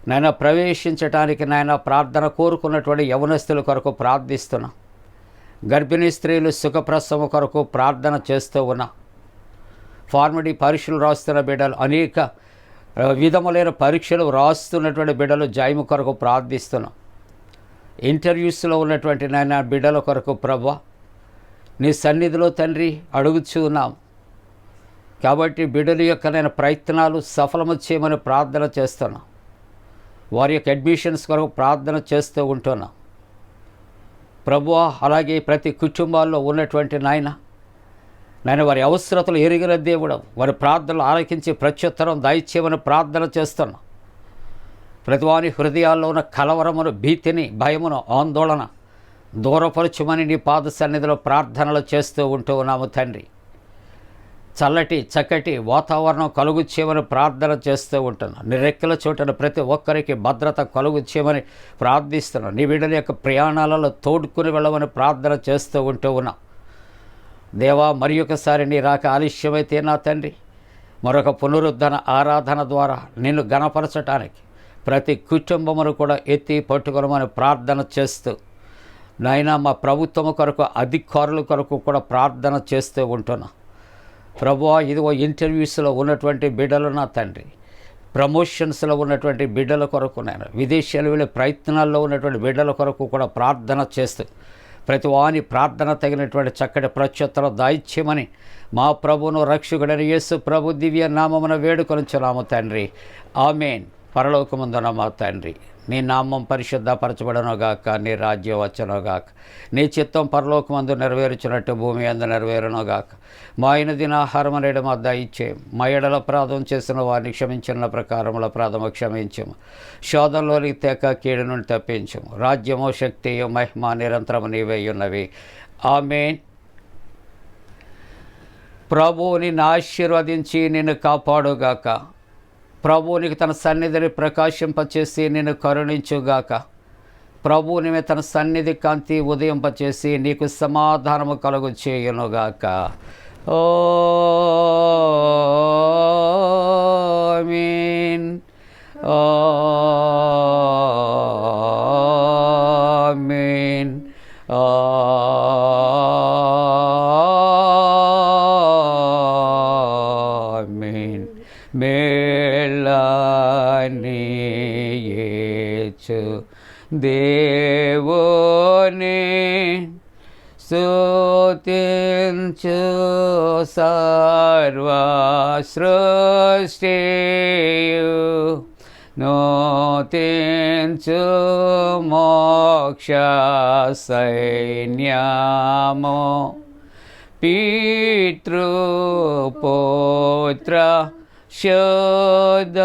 నాయన ప్రవేశించడానికి నాయన ప్రార్థన కోరుకున్నటువంటి యవనస్తుల కొరకు ప్రార్థిస్తున్నా. గర్భిణీ స్త్రీలు సుఖప్రసవం కొరకు ప్రార్థన చేస్తూ ఉన్నా. ఫార్మడీ పరీక్షలు రాస్తున్న బిడ్డలు, అనేక విధములైన పరీక్షలు రాస్తున్నటువంటి బిడ్డలు జాయిము కొరకు ప్రార్థిస్తున్నాం. ఇంటర్వ్యూస్లో ఉన్నటువంటి నాయన బిడ్డల కొరకు ప్రభువా నీ సన్నిధిలో తండ్రి అడుగుచూ ఉన్నాం. కాబట్టి బిడ్డల యొక్క నేను ప్రయత్నాలు సఫలము చేయమని ప్రార్థన చేస్తున్నాం. వారి యొక్క అడ్మిషన్స్ కొరకు ప్రార్థన చేస్తూ ఉంటున్నాం ప్రభువా. అలాగే ప్రతి కుటుంబాల్లో ఉన్నటువంటి నాయన వారి అవసరతలు ఎరిగిన దేవుడు, వారి ప్రార్థనలు ఆలకించి ప్రత్యుత్తరం దయచేయమని ప్రార్థన చేస్తున్నాం. ప్రతి వారి హృదయాల్లో ఉన్న కలవరమును, భీతిని, భయమును, ఆందోళన దూరపరచుమని నీ పాద సన్నిధిలో ప్రార్థనలు చేస్తూ ఉంటూ ఉన్నాము తండ్రి. చల్లటి చక్కటి వాతావరణం కలుగు చేయమని ప్రార్థన చేస్తూ ఉంటున్నాను. నీ రెక్కల చోటన ప్రతి ఒక్కరికి భద్రత కలుగు చేయమని ప్రార్థిస్తున్నాను. నీ బిడ్డల యొక్క ప్రయాణాలలో తోడుకుని వెళ్ళమని ప్రార్థన చేస్తూ ఉంటూ ఉన్నా. దేవా, మరి ఒకసారి నీ రాక ఆలస్యమైతే నా తండ్రి మరొక పునరుద్ధరణ ఆరాధన ద్వారా నిన్ను గణపరచటానికి ప్రతి కుటుంబమును కూడా ఎత్తి పట్టుకొనమని ప్రార్థన చేస్తూ నాయన మా ప్రభుత్వం కొరకు, అధికారుల కొరకు కూడా ప్రార్థన చేస్తూ ఉంటున్నా. ప్రభువా, ఇదిగో ఇంటర్వ్యూస్లో ఉన్నటువంటి బిడ్డలు నా తండ్రి, ప్రమోషన్స్లో ఉన్నటువంటి బిడ్డల కొరకు, నేను విదేశాలు వెళ్ళే ప్రయత్నాల్లో ఉన్నటువంటి బిడ్డల కొరకు కూడా ప్రార్థన చేస్తూ ప్రతి వాని ప్రార్థన తగినటువంటి చక్కటి ప్రత్యుత్తరం దాయిచ్యమని మా ప్రభువును రక్షకుడైన యేసు ప్రభు దివ్య నామమున వేడుకొనుచున్నాము తండ్రి. ఆమేన్. పరలోకమందున మా తండ్రి, నీ నామం పరిశుద్ధపరచబడనుగాక, నీ రాజ్యం వచ్చునుగాక, నీ చిత్తం పరలోకమందు నెరవేర్చినట్టు భూమి అందు నెరవేరునుగాక. మా అయిన దినాహారము నేడు మా దయచేయం. మా ఎడల అపరాధం చేసిన వారిని క్షమించిన ప్రకారముల అపరాధము క్షమించము. శోధనలోనికి తేక కీడు నుండి తప్పించము. రాజ్యము, శక్తియు, మహిమ నిరంతరము నీవే ఉన్నవి. ఆమేన్. ప్రభువు నిన్ను ఆశీర్వదించి నిన్ను కాపాడుగాక. ప్రభువు నీకు తన సన్నిధిని ప్రకాశింపచేసి నిన్ను కరుణించుగాక. ప్రభువు నీవే తన సన్నిధి కాంతి ఉదయింపచేసి నీకు సమాధానము కలుగు చేయునుగాక. ఆమేన్. ఆమేన్. ఆమేన్. మేళనీయేచు దేవుని స్తుతించు సర్వ సృష్టియు నూతించు మోక్ష సైన్యము పితృపుత్ర శుద్ధాత్మల